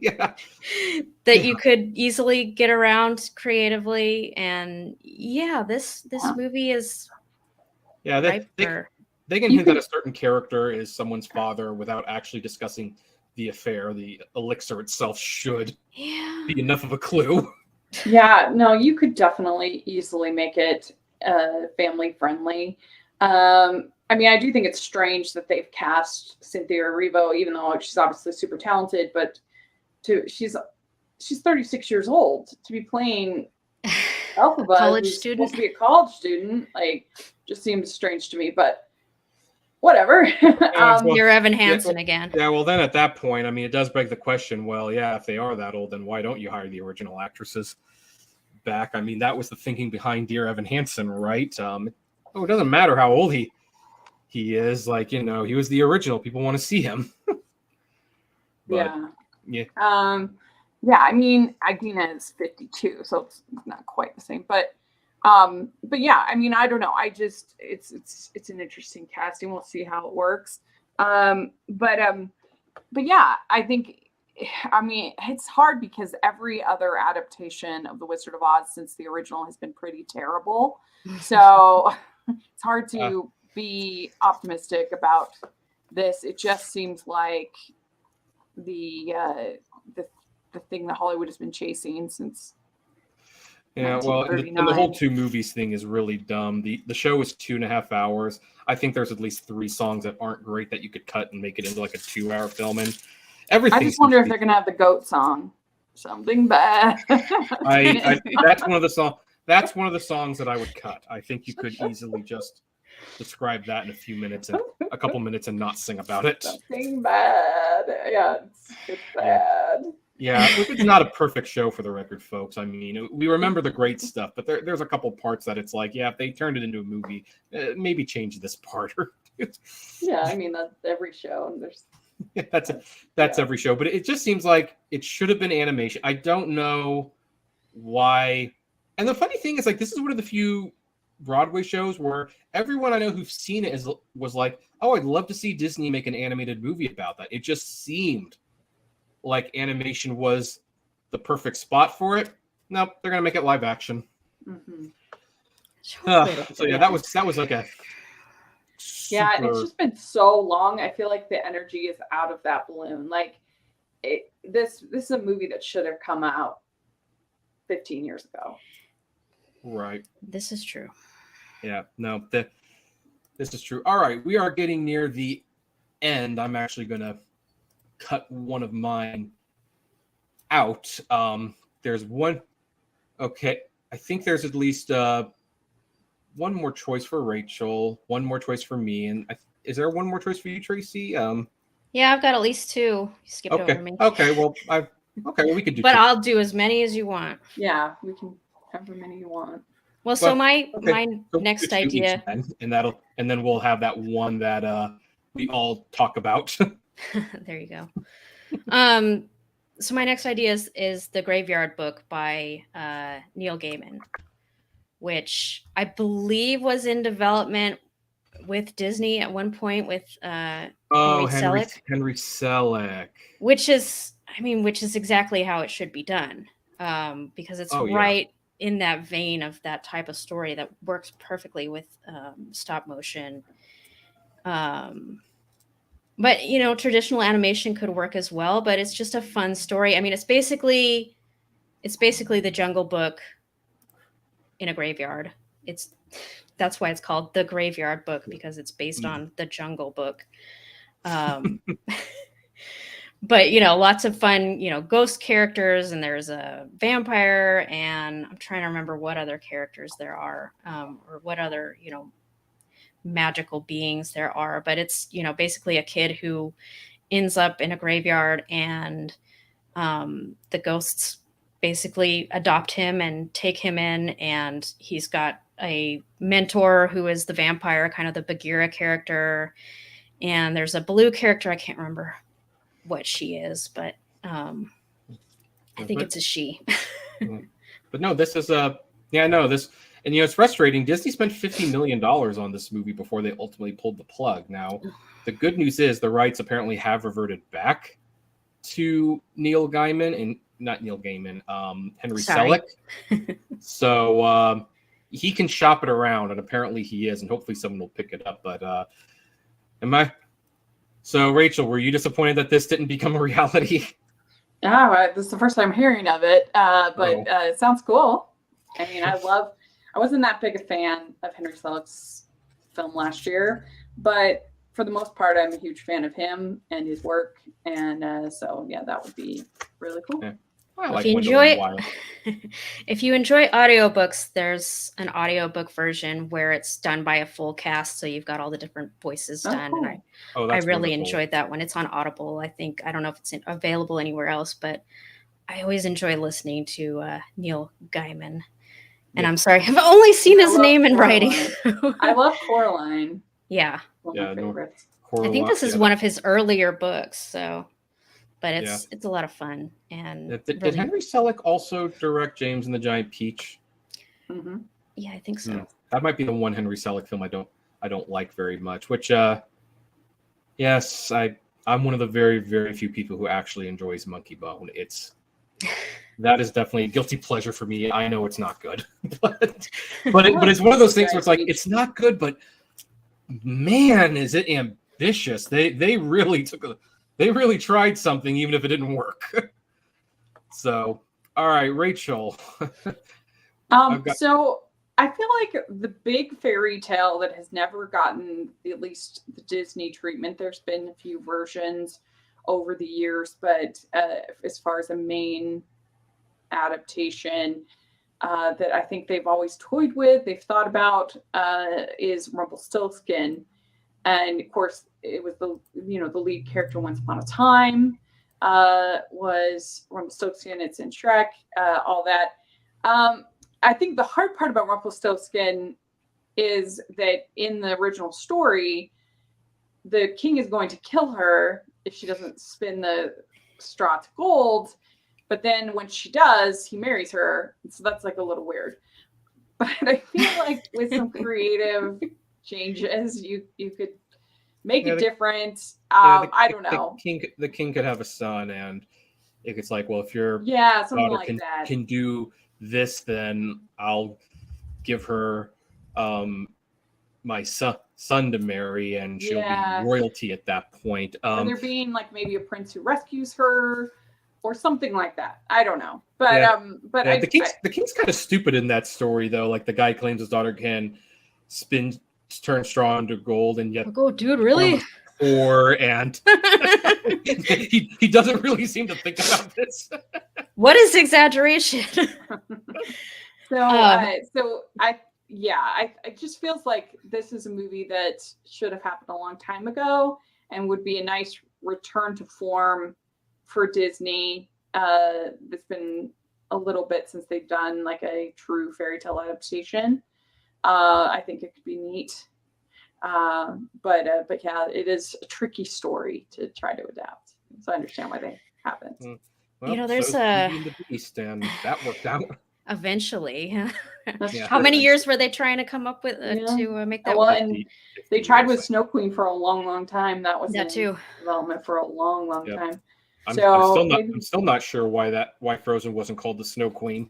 yeah. that you could easily get around creatively? And yeah, this movie is they can hint that a certain character is someone's father without actually discussing the affair. The elixir itself should be enough of a clue. Yeah, no, you could definitely easily make it family friendly. I mean, I do think it's strange that they've cast Cynthia Erivo, even though she's obviously super talented, but she's 36 years old to be playing Elphaba, college who's student, supposed to be a college student, like, just seems strange to me. But whatever. You're Evan Hansen again. Yeah, well, then at that point, I mean, it does beg the question. Well, yeah, if they are that old, then why don't you hire the original actresses back? I mean, that was the thinking behind Dear Evan Hansen, right? It doesn't matter how old he is. Like, you know, he was the original. People want to see him. Yeah. I mean, Idina is 52, so it's not quite the same. But yeah, I mean, I don't know. I just it's an interesting casting. We'll see how it works. But yeah, I think, I mean, it's hard because every other adaptation of The Wizard of Oz since the original has been pretty terrible. So it's hard to be optimistic about this. It just seems like the thing that Hollywood has been chasing since. Yeah, well, and the whole 2 movies thing is really dumb. The show is 2.5 hours. I think there's at least 3 songs that aren't great that you could cut and make it into like a 2-hour film. And everything. I just wonder if they're gonna have the goat song. Something bad. That's one of the songs. That's one of the songs that I would cut. I think you could easily just describe that in a couple minutes and not sing about it. Something bad. Yeah, it's bad. Yeah, it's not a perfect show, for the record, folks. I mean, we remember the great stuff, but there's a couple parts that it's like, yeah, if they turned it into a movie, maybe change this part. Yeah, I mean, that's every show. That's every show, but it just seems like it should have been animation. I don't know why. And the funny thing is, like, this is one of the few Broadway shows where everyone I know who's seen it was like, oh, I'd love to see Disney make an animated movie about that. It just seemed like animation was the perfect spot for it. Nope, they're gonna make it live action. Mm-hmm. So yeah, that was like a yeah, and it's just been so long. I feel like the energy is out of that balloon. Like, this is a movie that should have come out 15 years ago. Right. This is true. Yeah, no, this is true. All right, we are getting near the end. I'm actually gonna cut one of mine out. There's one. Okay, I think there's at least one more choice for Rachel, one more choice for me, and is there one more choice for you, Tracy? Yeah, I've got at least 2. You skipped over me. Okay, well, we could do. But 2. I'll do as many as you want. Yeah, we can. However many you want. Well, so my next so idea, and then we'll have that one that we all talk about. There you go. So my next idea is the Graveyard Book by Neil Gaiman, which I believe was in development with Disney at one point with Oh, Henry Selick, Henry Selick. which is exactly how it should be done, because it's right in that vein of that type of story that works perfectly with stop motion. But traditional animation could work as well, but it's just a fun story. I mean, it's basically the Jungle Book in a graveyard. That's why it's called The Graveyard Book, because it's based on the Jungle Book. But lots of fun, ghost characters, and there's a vampire, and I'm trying to remember what other characters there are, or what other magical beings there are. But it's basically a kid who ends up in a graveyard, and the ghosts basically adopt him and take him in, and he's got a mentor who is the vampire, kind of the Bagheera character, and there's a blue character, I can't remember what she is, but I think it's a she. But no, this is this, and it's frustrating. Disney spent $50 million on this movie before they ultimately pulled the plug. Now, the good news is the rights apparently have reverted back to Neil Gaiman, and not Neil Gaiman, Henry Selick. So he can shop it around, and apparently he is, and hopefully someone will pick it up. But So, Rachel, were you disappointed that this didn't become a reality? Yeah, this is the first time hearing of it, but it sounds cool. I mean, I wasn't that big a fan of Henry Selick's film last year, but for the most part, I'm a huge fan of him and his work. And so, yeah, that would be really cool. Yeah. If you enjoy audiobooks, there's an audiobook version where it's done by a full cast, so you've got all the different voices done. Cool. And I really enjoyed that one. It's on Audible, I think. I don't know if it's available anywhere else, but I always enjoy listening to Neil Gaiman. And I'm sorry, I've only seen his name in writing. I love Coraline. Yeah. One of my favorites. I think this is one of his earlier books, so. But it's a lot of fun. And did Henry Selick also direct James and the Giant Peach? Mm-hmm. Yeah, I think so. That might be the one Henry Selick film I don't like very much. Which, yes, I'm one of the very, very few people who actually enjoys Monkey Bone. That is definitely a guilty pleasure for me. I know it's not good, but it's one of those things where it's like it's not good, but man, is it ambitious? They really tried something, even if it didn't work. So, all right, Rachel. So I feel like the big fairy tale that has never gotten at least the Disney treatment, there's been a few versions over the years, but as far as a main adaptation that I think they've always toyed with, they've thought about, is Rumpelstiltskin. And of course, it was the lead character Once Upon a Time was Rumpelstiltskin. It's in Shrek, all that. I think the hard part about Rumpelstiltskin is that in the original story, the king is going to kill her if she doesn't spin the straw to gold. But then when she does, he marries her. So that's like a little weird. But I feel like with some creative changes, you could make it different. I don't know. The king could have a son, and it's like, well, if your something daughter like that can do this, then I'll give her my son to marry, and she'll be royalty at that point. And there being like maybe a prince who rescues her, or something like that. I don't know, but the king's kind of stupid in that story, though. Like the guy claims his daughter can turn straw into gold, and yet dude, really? And he doesn't really seem to think about this. What is exaggeration? It just feels like this is a movie that should have happened a long time ago and would be a nice return to form for Disney. It's been a little bit since they've done like a true fairy tale adaptation. I think it could be neat. But yeah, it is a tricky story to try to adapt. So I understand why they haven't. Well, there's Beauty and the Beast, and that worked out. Eventually. That's Yeah. How true. many years were they trying to come up with Yeah. to make that Well, work? and 50 they tried years, with I Snow Queen for a long, long time. That was That in too. development for a long, long Yep. time. I'm So still not maybe, I'm still not sure why Frozen wasn't called the Snow Queen.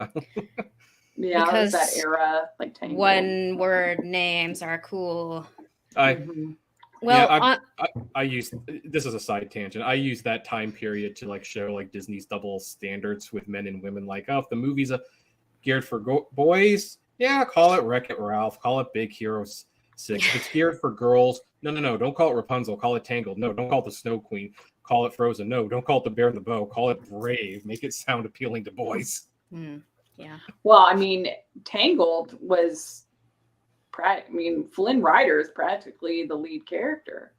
yeah, that was that Because era, like Tangled. one word names are cool. I Mhm. Well, I use this is a side tangent. I use that time period to like show like Disney's double standards with men and women. Like, oh, if the movie's geared for boys, yeah, call it Wreck-It Ralph, call it Big Hero 6. If it's geared for girls, no, don't call it Rapunzel, call it Tangled. No, don't call it the Snow Queen, call it Frozen. No, don't call it the Bear and the Bow, call it Brave. Make it sound appealing to boys. yeah. Well, I mean, Tangled was, Flynn Rider is practically the lead character.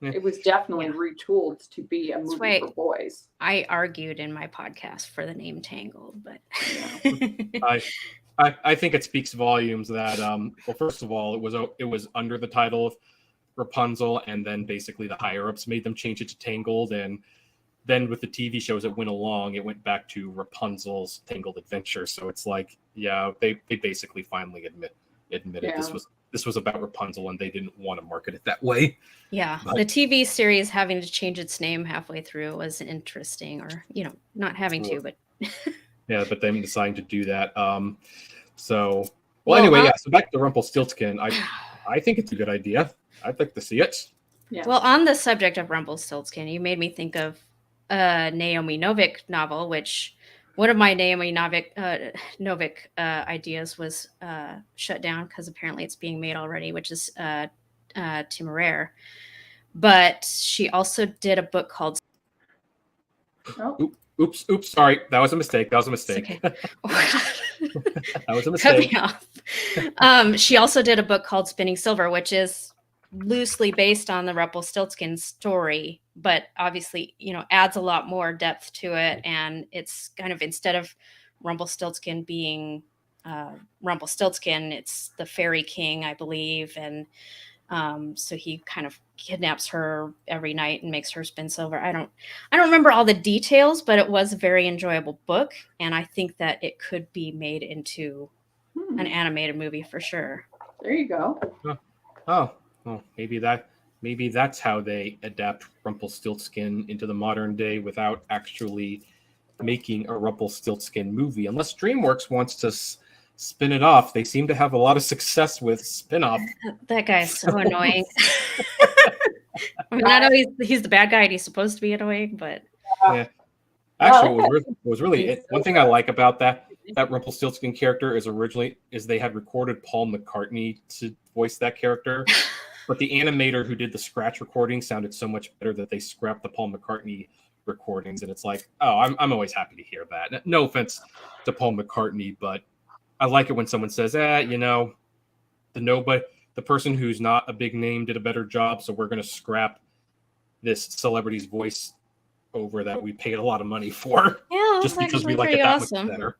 Yeah. It was definitely Yeah. retooled to be a movie why for boys. I argued in my podcast for the name Tangled, but I think it speaks volumes that well, first of all, it was under the title of Rapunzel, and then basically the higher ups made them change it to Tangled, and then with the TV shows that went along, it went back to Rapunzel's Tangled Adventure. So it's like, yeah, they basically finally admitted Yeah. this was about Rapunzel, and they didn't want to market it that way. yeah, But- the TV series having to change its name halfway through was interesting, or not having to, but Yeah, but then deciding to do that. So Well, anyway, yeah. So back to Rumpelstiltskin. I think it's a good idea. I'd like to see it. Yeah. Well, on the subject of Rumpelstiltskin, you made me think of a Naomi Novik novel, which one of my Naomi Novik ideas was shut down because apparently it's being made already, which is Temeraire. But she also did a book called Oh, Oops, sorry. That was a mistake. Okay. That was a Cut mistake. me off. She also did a book called Spinning Silver, which is loosely based on the Rumpelstiltskin story, but obviously, adds a lot more depth to it. And it's kind of, instead of Rumpelstiltskin being Rumpelstiltskin, it's the fairy king, I believe. And so he kind of kidnaps her every night and makes her spin silver. I don't remember all the details, but it was a very enjoyable book, and I think that it could be made into an animated movie for sure. there you go. Oh, well, maybe that's how they adapt Rumpelstiltskin into the modern day without actually making a Rumpelstiltskin movie. Unless DreamWorks wants to spin it off. They seem to have a lot of success with spin-off. That guy's so annoying. I mean, I know he's the bad guy and he's supposed to be annoying, but Yeah. Actually, it was really one thing I like about that Rumpelstiltskin character is they had recorded Paul McCartney to voice that character, but the animator who did the scratch recording sounded so much better that they scrapped the Paul McCartney recordings, and it's like, oh, I'm always happy to hear that. No offense to Paul McCartney, but I like it when someone says, the person who's not a big name did a better job, so we're going to scrap this celebrity's voice over that we paid a lot of money for, yeah, just because we like it pretty that awesome. much better.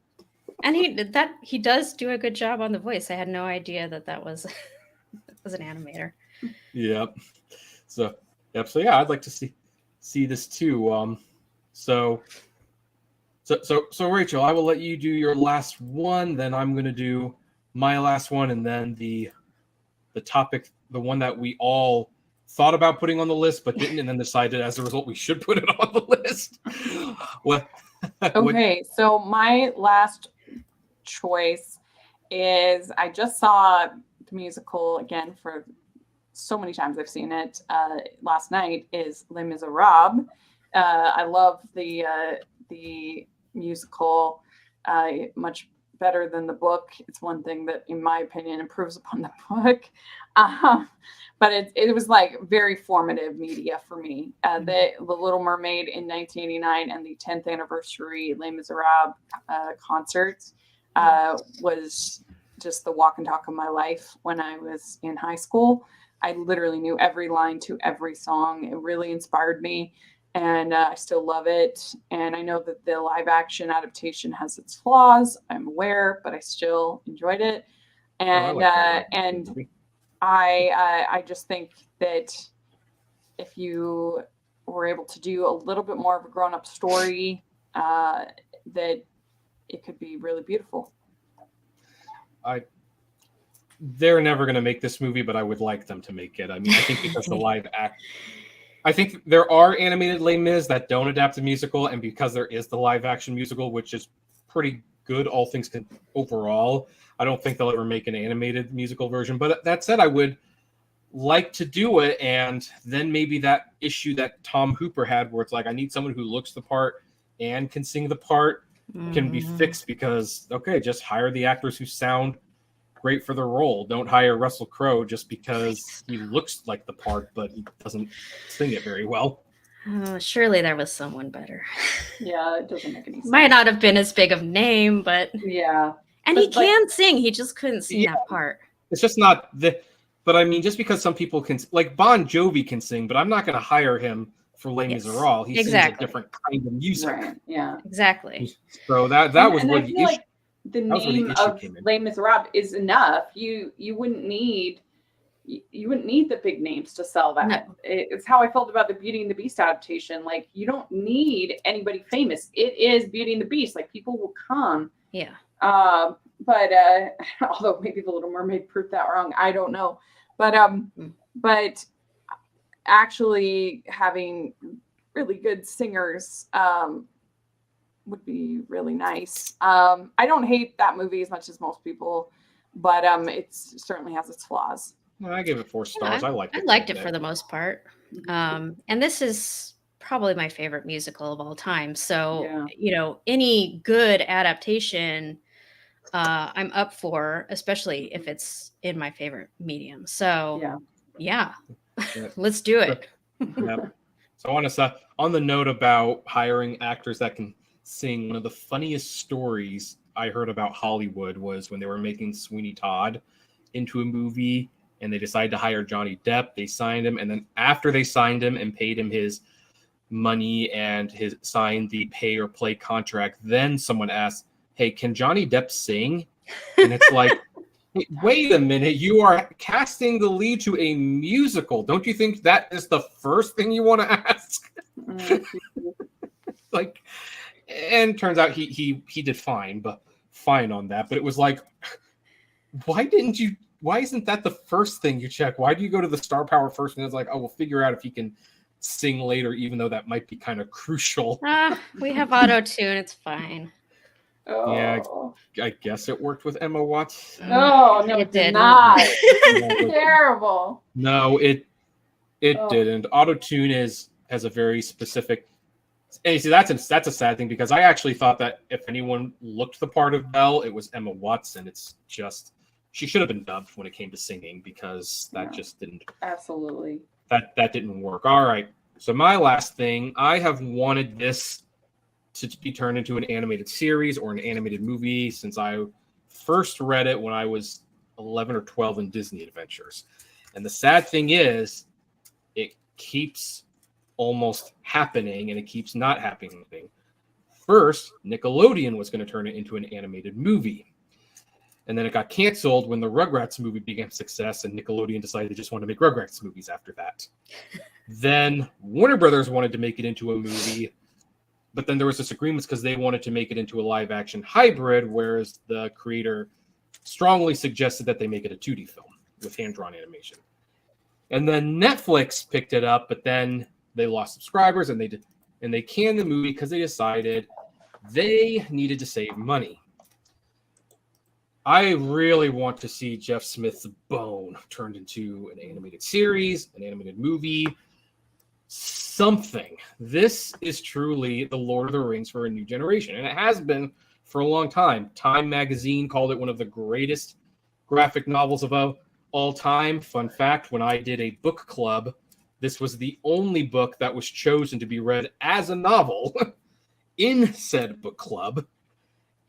And he does do a good job on the voice. I had no idea that was an animator. Yep. So yeah, I'd like to see this too. So Rachel, I will let you do your last one, then I'm going to do my last one, and then the topic, the one that we all thought about putting on the list but didn't, and then decided as a result we should put it on the list. Okay, so my last choice is, I just saw the musical again for so many times I've seen it. Last night is Les Miserables. I love the musical much better than the book. It's one thing that, in my opinion, improves upon the book. But it was like very formative media for me. The Little Mermaid in 1989 and the 10th anniversary Les Miserables concerts was just the walk and talk of my life when I was in high school. I literally knew every line to every song. It really inspired me. And I still love it. And I know that the live action adaptation has its flaws. I'm aware, but I still enjoyed it. And I just think that if you were able to do a little bit more of a grown-up story, that it could be really beautiful. They're never going to make this movie, but I would like them to make it. I mean, I think because the live act, I think there are animated Les Mis that don't adapt the musical, and because there is the live action musical, which is pretty good, all things overall, I don't think they'll ever make an animated musical version. But that said, I would like to do it, and then maybe that issue that Tom Hooper had, where it's like, I need someone who looks the part and can sing the part, can be fixed, because okay, just hire the actors who sound great for the role. Don't hire Russell Crowe just because he looks like the part, but he doesn't sing it very well. Surely there was someone better. Yeah, it doesn't make any sense. Might not have been as big of name, but yeah. And but he can sing. He just couldn't sing that part. It's just not the. But I mean, just because some people can, like Bon Jovi can sing, but I'm not going to hire him for Les Miserables. He sings a different kind of music. Right. Yeah. Exactly. So that was where the issue. Like the name of Les Miserables is enough. You wouldn't need the big names to sell that. No. It's how I felt about the Beauty and the Beast adaptation. Like, you don't need anybody famous. It is Beauty and the Beast. Like, people will come. Yeah. But although maybe the Little Mermaid proved that wrong, I don't know. But actually having really good singers would be really nice. I don't hate that movie as much as most people, but it certainly has its flaws. Well, I give it 4 stars. I liked it. I liked it for the most part. And this is probably my favorite musical of all time. So, you know, any good adaptation I'm up for, especially if it's in my favorite medium. So, yeah. Let's do it. So on the note about hiring actors that can sing, one of the funniest stories I heard about Hollywood was when they were making Sweeney Todd into a movie, and they decided to hire Johnny Depp. They signed him, and then after they signed him and paid him his money and signed the pay or play contract, then someone asked, "Hey, can Johnny Depp sing?" And it's like, wait a minute, you are casting the lead to a musical. Don't you think that is the first thing you want to ask? Like, and turns out he did fine on that. But it was like, why isn't that the first thing you check? Why do you go to the star power first? And it's like, oh, we'll figure out if he can sing later, even though that might be kind of crucial. We have auto-tune. It's fine. Oh. Yeah, I guess it worked with Emma Watson. No, it did not. Terrible. No, it didn't. Auto-tune has a very specific. And you see, that's a sad thing, because I actually thought that if anyone looked the part of Belle, it was Emma Watson. It's just she should have been dubbed when it came to singing, because that just didn't. Absolutely. That didn't work. All right. So my last thing, I have wanted this to be turned into an animated series or an animated movie since I first read it when I was 11 or 12 in Disney Adventures. And the sad thing is, it keeps almost happening and it keeps not happening. First, Nickelodeon was going to turn it into an animated movie. And then it got canceled when the Rugrats movie became a success, and Nickelodeon decided they just wanted to make Rugrats movies after that. Then Warner Brothers wanted to make it into a movie, but then there was disagreements because they wanted to make it into a live-action hybrid, whereas the creator strongly suggested that they make it a 2D film with hand-drawn animation. And then Netflix picked it up, but then they lost subscribers, and they canned the movie because they decided they needed to save money. I really want to see Jeff Smith's Bone turned into an animated series, an animated movie, something. This is truly the Lord of the Rings for a new generation, and it has been for a long time. Time magazine called it one of the greatest graphic novels of all time. Fun fact, when I did a book club, this was the only book that was chosen to be read as a novel in said book club.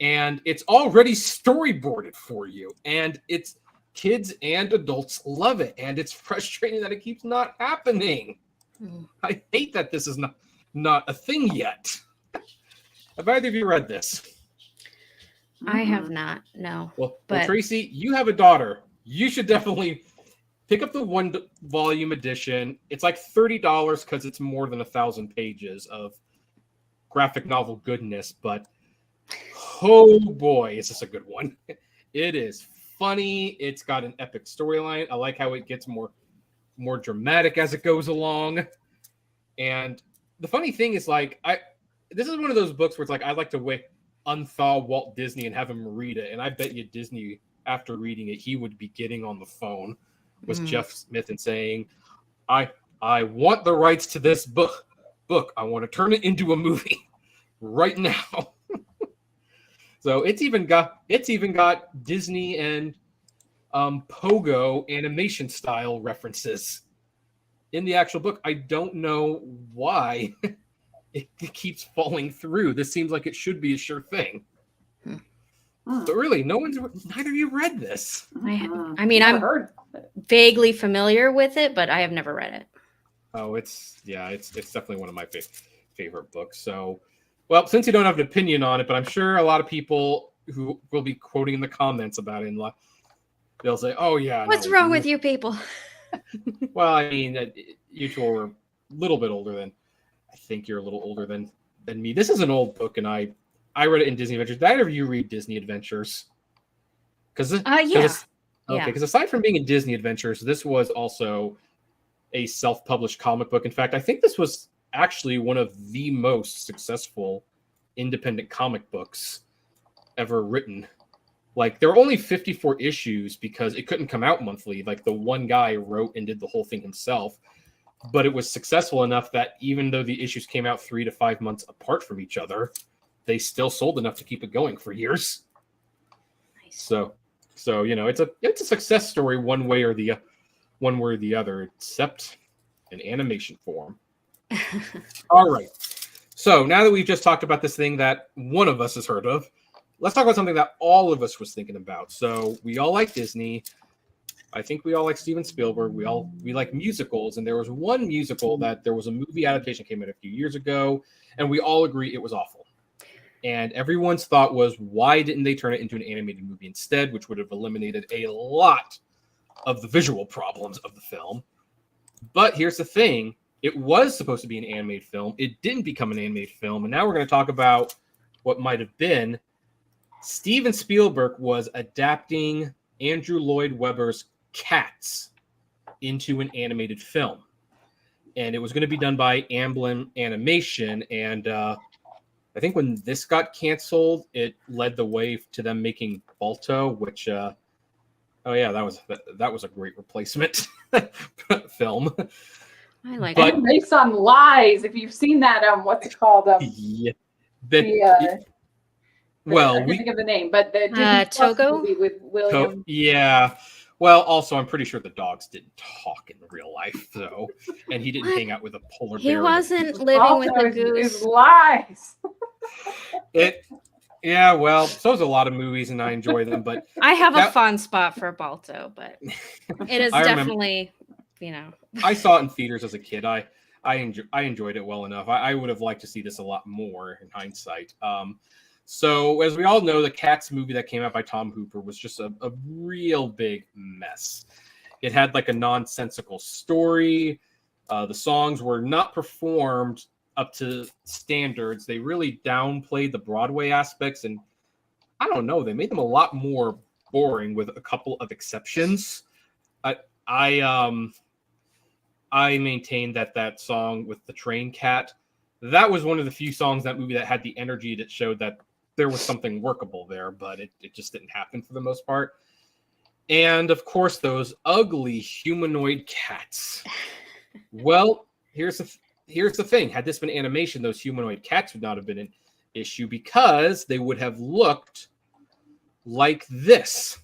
And it's already storyboarded for you. And it's kids and adults love it. And it's frustrating that it keeps not happening. I hate that this is not a thing yet. Have either of you read this? I have not, no. Well, Tracy, you have a daughter. You should definitely pick up the 1-volume edition. It's like $30 because it's more than 1,000 pages of graphic novel goodness. But Oh boy, is this a good one. It is funny. It's got an epic storyline. I like how it gets more dramatic as it goes along. And the funny thing is, like, this is one of those books where it's like I'd like to unthaw Walt Disney and have him read it. And I bet you Disney, after reading it, he would be getting on the phone with Jeff Smith and saying, I want the rights to this book. I want to turn it into a movie right now. So it's even got Disney and Pogo animation style references in the actual book. I don't know why it keeps falling through. This seems like it should be a sure thing. But really, neither of you read this. I mean, I'm vaguely familiar with it, but I have never read it. Oh, it's definitely one of my favorite books. So, well, since you don't have an opinion on it, but I'm sure a lot of people who will be quoting in the comments about it, they'll say, "Oh yeah, what's wrong with you people?" Well, I mean, you two are a little bit older than. I think you're a little older than me. This is an old book, and I read it in Disney Adventures. Did either of you read Disney Adventures? Because because aside from being in Disney Adventures, this was also a self-published comic book. In fact, I think this was actually one of the most successful independent comic books ever written. Like, there were only 54 issues because it couldn't come out monthly. Like, the one guy wrote and did the whole thing himself. But it was successful enough that even though the issues came out 3 to 5 months apart from each other, they still sold enough to keep it going for years. Nice. So it's a success story one way or the other, except in animation form. All right. So now that we've just talked about this thing that one of us has heard of, let's talk about something that all of us was thinking about. So we all like Disney. I think we all like Steven Spielberg. We like musicals, and there was one musical that there was a movie adaptation came out a few years ago, and we all agree it was awful. And everyone's thought was, why didn't they turn it into an animated movie instead, which would have eliminated a lot of the visual problems of the film. But here's the thing. It was supposed to be an animated film. It didn't become an animated film. And now we're going to talk about what might have been. Steven Spielberg was adapting Andrew Lloyd Webber's Cats into an animated film. And it was going to be done by Amblin Animation. And I think when this got canceled, it led the way to them making Balto, which, that was a great replacement film. I like it. Based on Lies, if you've seen that, what's it called? Yeah. I can't think of the name, but the Togo movie with William. Yeah. Well, also, I'm pretty sure the dogs didn't talk in real life, though, and he didn't hang out with a polar bear. He wasn't living with a goose. It's Lies. Yeah, well, so is a lot of movies, and I enjoy them, but I have a fond spot for Balto, but it is definitely, I saw it in theaters as a kid. I enjoyed it well enough. I would have liked to see this a lot more in hindsight. So, as we all know, the Cats movie that came out by Tom Hooper was just a real big mess. It had like a nonsensical story. The songs were not performed up to standards. They really downplayed the Broadway aspects, and I don't know, they made them a lot more boring with a couple of exceptions. I maintain that song with the train cat, that was one of the few songs in that movie that had the energy that showed that there was something workable there, but it just didn't happen for the most part. And of course, those ugly humanoid cats. Well, here's the thing. Had this been animation, those humanoid cats would not have been an issue because they would have looked like this.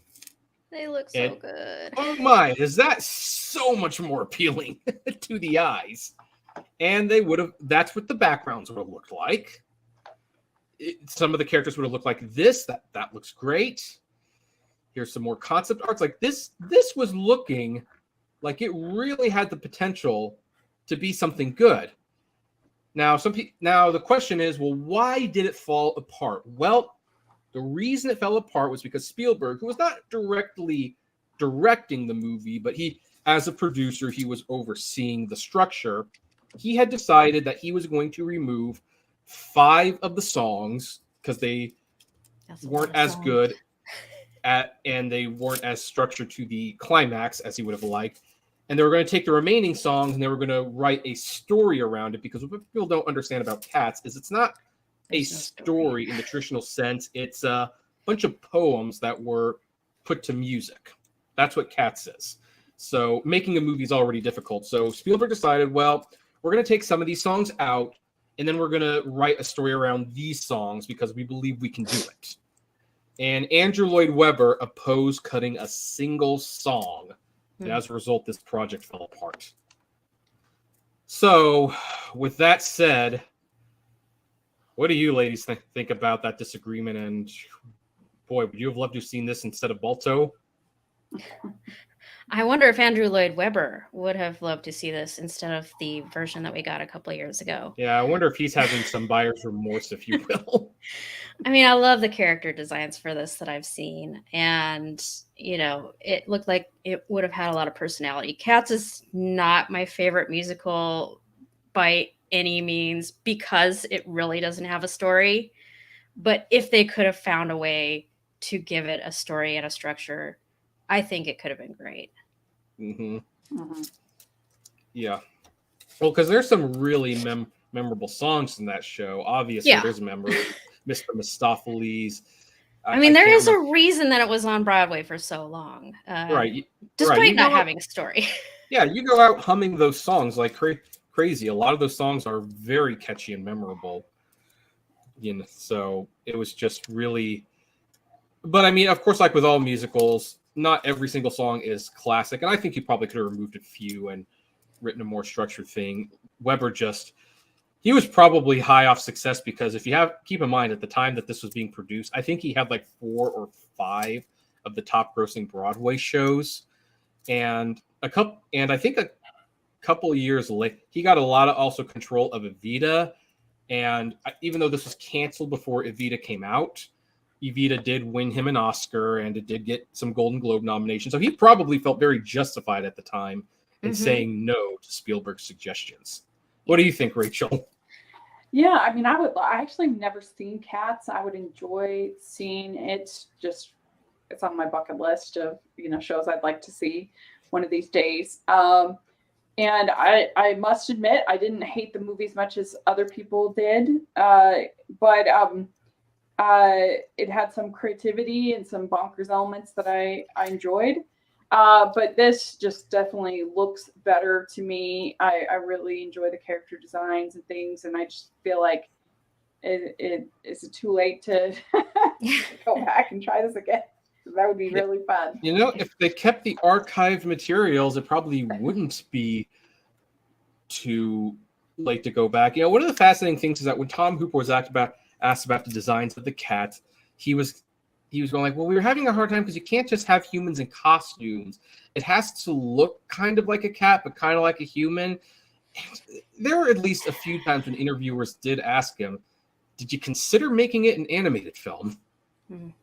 They look so good. Oh my, is that so much more appealing to the eyes? And that's what the backgrounds would have looked like. Some of the characters would have looked like this. That looks great. Here's some more concept arts. Like this was looking like it really had the potential to be something good. Now, the question is, well, why did it fall apart? Well, the reason it fell apart was because Spielberg, who was not directly directing the movie, but he, as a producer, he was overseeing the structure. He had decided that he was going to remove 5 of the songs because weren't as good and they weren't as structured to the climax as he would have liked. And they were going to take the remaining songs and they were going to write a story around it, because what people don't understand about Cats is it's not a story in the traditional sense. It's a bunch of poems that were put to music. That's what Cats is. So making a movie is already difficult. So Spielberg decided, well, we're going to take some of these songs out and then we're going to write a story around these songs because we believe we can do it. And Andrew Lloyd Webber opposed cutting a single song. And as a result, this project fell apart. So, with that said, what do you ladies think about that disagreement? And boy, would you have loved to have seen this instead of Balto? I wonder if Andrew Lloyd Webber would have loved to see this instead of the version that we got a couple of years ago. Yeah, I wonder if he's having some buyer's remorse, if you will. I mean, I love the character designs for this that I've seen. And, you know, it looked like it would have had a lot of personality. Cats is not my favorite musical by any means because it really doesn't have a story. But if they could have found a way to give it a story and a structure, I think it could have been great. Mm-hmm. Mm-hmm. Yeah. Well, because there's some really memorable songs in that show. Obviously, there's memory. Mr. Mistopheles. I mean, there is a reason that it was on Broadway for so long. Right. Despite not having a story. Yeah, you go out humming those songs like crazy. A lot of those songs are very catchy and memorable. You know, so it was just really... But I mean, of course, like with all musicals, not every single song is classic. And I think he probably could have removed a few and written a more structured thing. Weber he was probably high off success because if you keep in mind at the time that this was being produced, I think he had like 4 or 5 of the top grossing Broadway shows. And I think a couple of years later, he got a lot of also control of Evita. And even though this was canceled before Evita came out, Evita did win him an Oscar and it did get some Golden Globe nominations. So he probably felt very justified at the time in saying no to Spielberg's suggestions. What do you think, Rachel? Yeah, I mean, I actually never seen Cats. I would enjoy seeing it. It's on my bucket list of, shows I'd like to see one of these days. And I must admit, I didn't hate the movie as much as other people did. But it had some creativity and some bonkers elements that I enjoyed. But this just definitely looks better to me. I really enjoy the character designs and things, and I just feel like is it too late to go back and try this again? That would be really fun. If they kept the archived materials, it probably wouldn't be too late to go back. One of the fascinating things is that when Tom Hooper was asked about the designs of the cat, he was going like, well, we were having a hard time because you can't just have humans in costumes. It has to look kind of like a cat, but kind of like a human. And there were at least a few times when interviewers did ask him, did you consider making it an animated film?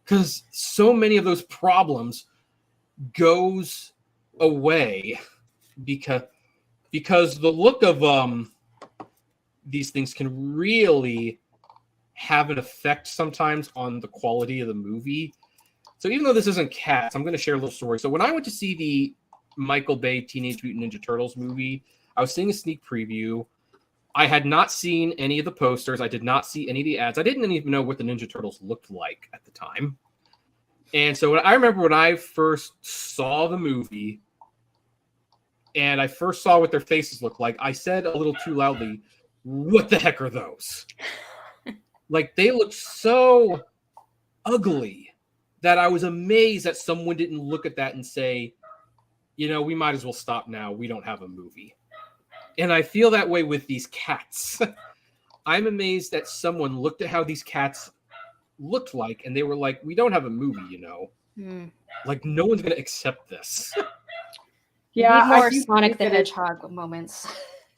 Because so many of those problems goes away because the look of these things can really have an effect sometimes on the quality of the movie. So even though this isn't Cats, I'm going to share a little story. So when I went to see the Michael Bay Teenage Mutant Ninja Turtles movie, I was seeing a sneak preview. I had not seen any of the posters. I did not see any of the ads. I didn't even know what the Ninja Turtles looked like at the time. And so I remember when I first saw the movie and I first saw what their faces looked like, I said a little too loudly, what the heck are those? Like, they look so ugly that I was amazed that someone didn't look at that and say, we might as well stop now. We don't have a movie. And I feel that way with these cats. I'm amazed that someone looked at how these cats looked like, and they were like, we don't have a movie, Like, no one's going to accept this. Yeah, more Sonic the Hedgehog moments.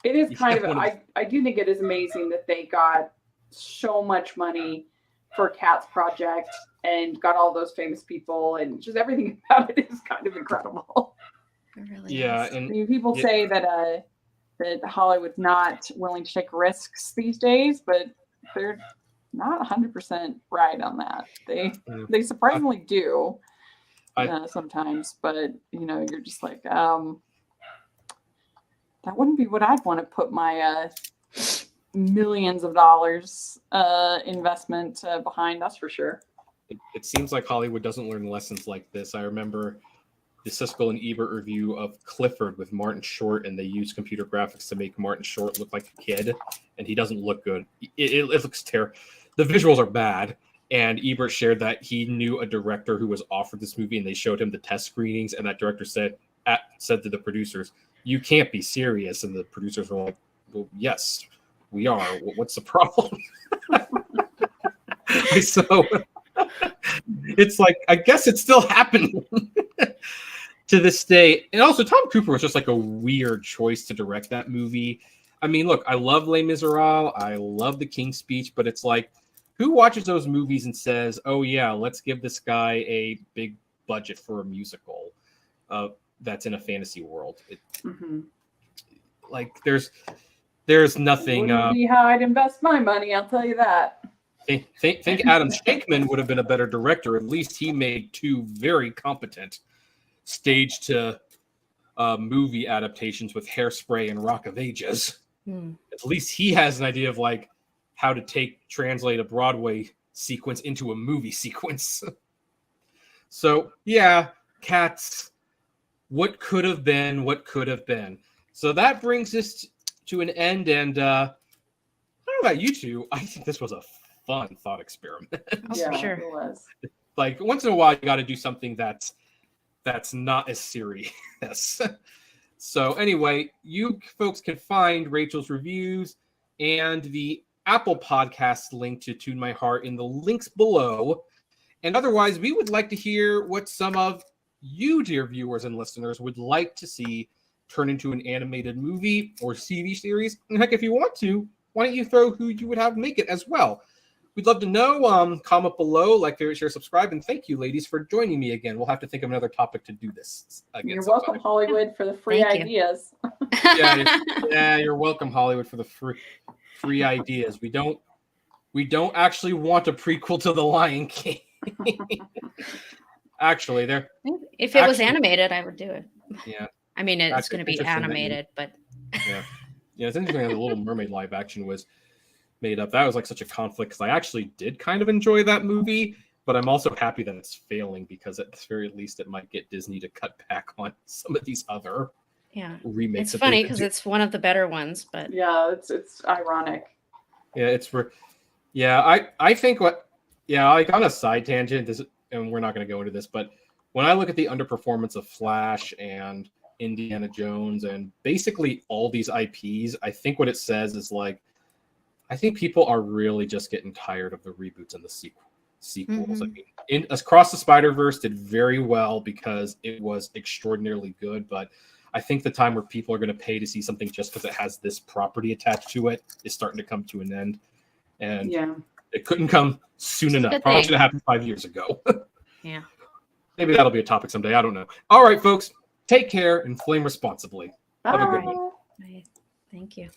It is kind of, I do think it is amazing that they got so much money for Cats project and got all those famous people, and just everything about it is kind of incredible. It really is. And people say that Hollywood's not willing to take risks these days, but they're not 100% right on that. They surprisingly do sometimes, but you're just like, that wouldn't be what I'd want to put my millions of dollars investment behind. That's for sure. It seems like Hollywood doesn't learn lessons like this. I remember the Siskel and Ebert review of Clifford with Martin Short, and they used computer graphics to make Martin Short look like a kid, and he doesn't look good. It looks terrible. The visuals are bad, and Ebert shared that he knew a director who was offered this movie, and they showed him the test screenings, and that director said to the producers, "You can't be serious," and the producers were like, "Well, yes, we are. What's the problem?" So it's like, I guess it's still happening to this day. And also, Tom Cooper was just like a weird choice to direct that movie. I mean, look, I love Les Miserables. I love The King's Speech, but it's like, who watches those movies and says, oh, yeah, let's give this guy a big budget for a musical that's in a fantasy world? Like, there's nothing. Wouldn't be how I'd invest my money, I'll tell you that. Think Adam Shankman would have been a better director. At least he made two very competent stage to movie adaptations with Hairspray and Rock of Ages. At least he has an idea of like how to translate a Broadway sequence into a movie sequence. So yeah, Cats, what could have been, what could have been. So that brings us to an end. And I don't know about you two, I think this was a fun thought experiment. Yeah, for sure. It was. Like, once in a while, you got to do something that's not as serious. So anyway, you folks can find Rachel's reviews and the Apple Podcast link to Tune My Heart in the links below. And otherwise, we would like to hear what some of you, dear viewers and listeners, would like to see turn into an animated movie or TV series. And heck, if you want to, why don't you throw who you would have make it as well? We'd love to know. Comment below, like, favorite, share, subscribe, and thank you, ladies, for joining me again. We'll have to think of another topic to do this again. You're welcome, Hollywood, for the free ideas. Yeah, you're welcome, Hollywood, for the free ideas. We don't actually want a prequel to The Lion King. Actually, if it was animated, I would do it. Yeah. I mean, it's going to be animated, but yeah, it's interesting that the Little Mermaid live action was made up. That was like such a conflict because I actually did kind of enjoy that movie, but I'm also happy that it's failing because at the very least it might get Disney to cut back on some of these other remakes. It's funny because it's one of the better ones, but it's ironic. Yeah, I think like on a side tangent, and we're not going to go into this, but when I look at the underperformance of Flash and Indiana Jones and basically all these IPs, I think what it says is like, I think people are really just getting tired of the reboots and the sequels. I mean, Across the Spider-Verse did very well because it was extraordinarily good, but I think the time where people are going to pay to see something just because it has this property attached to it is starting to come to an end. And it couldn't come soon enough. Probably should have happened 5 years ago. Yeah. Maybe that'll be a topic someday. I don't know. All right, folks. Take care and flame responsibly. Bye. Have a good one. Bye. Thank you.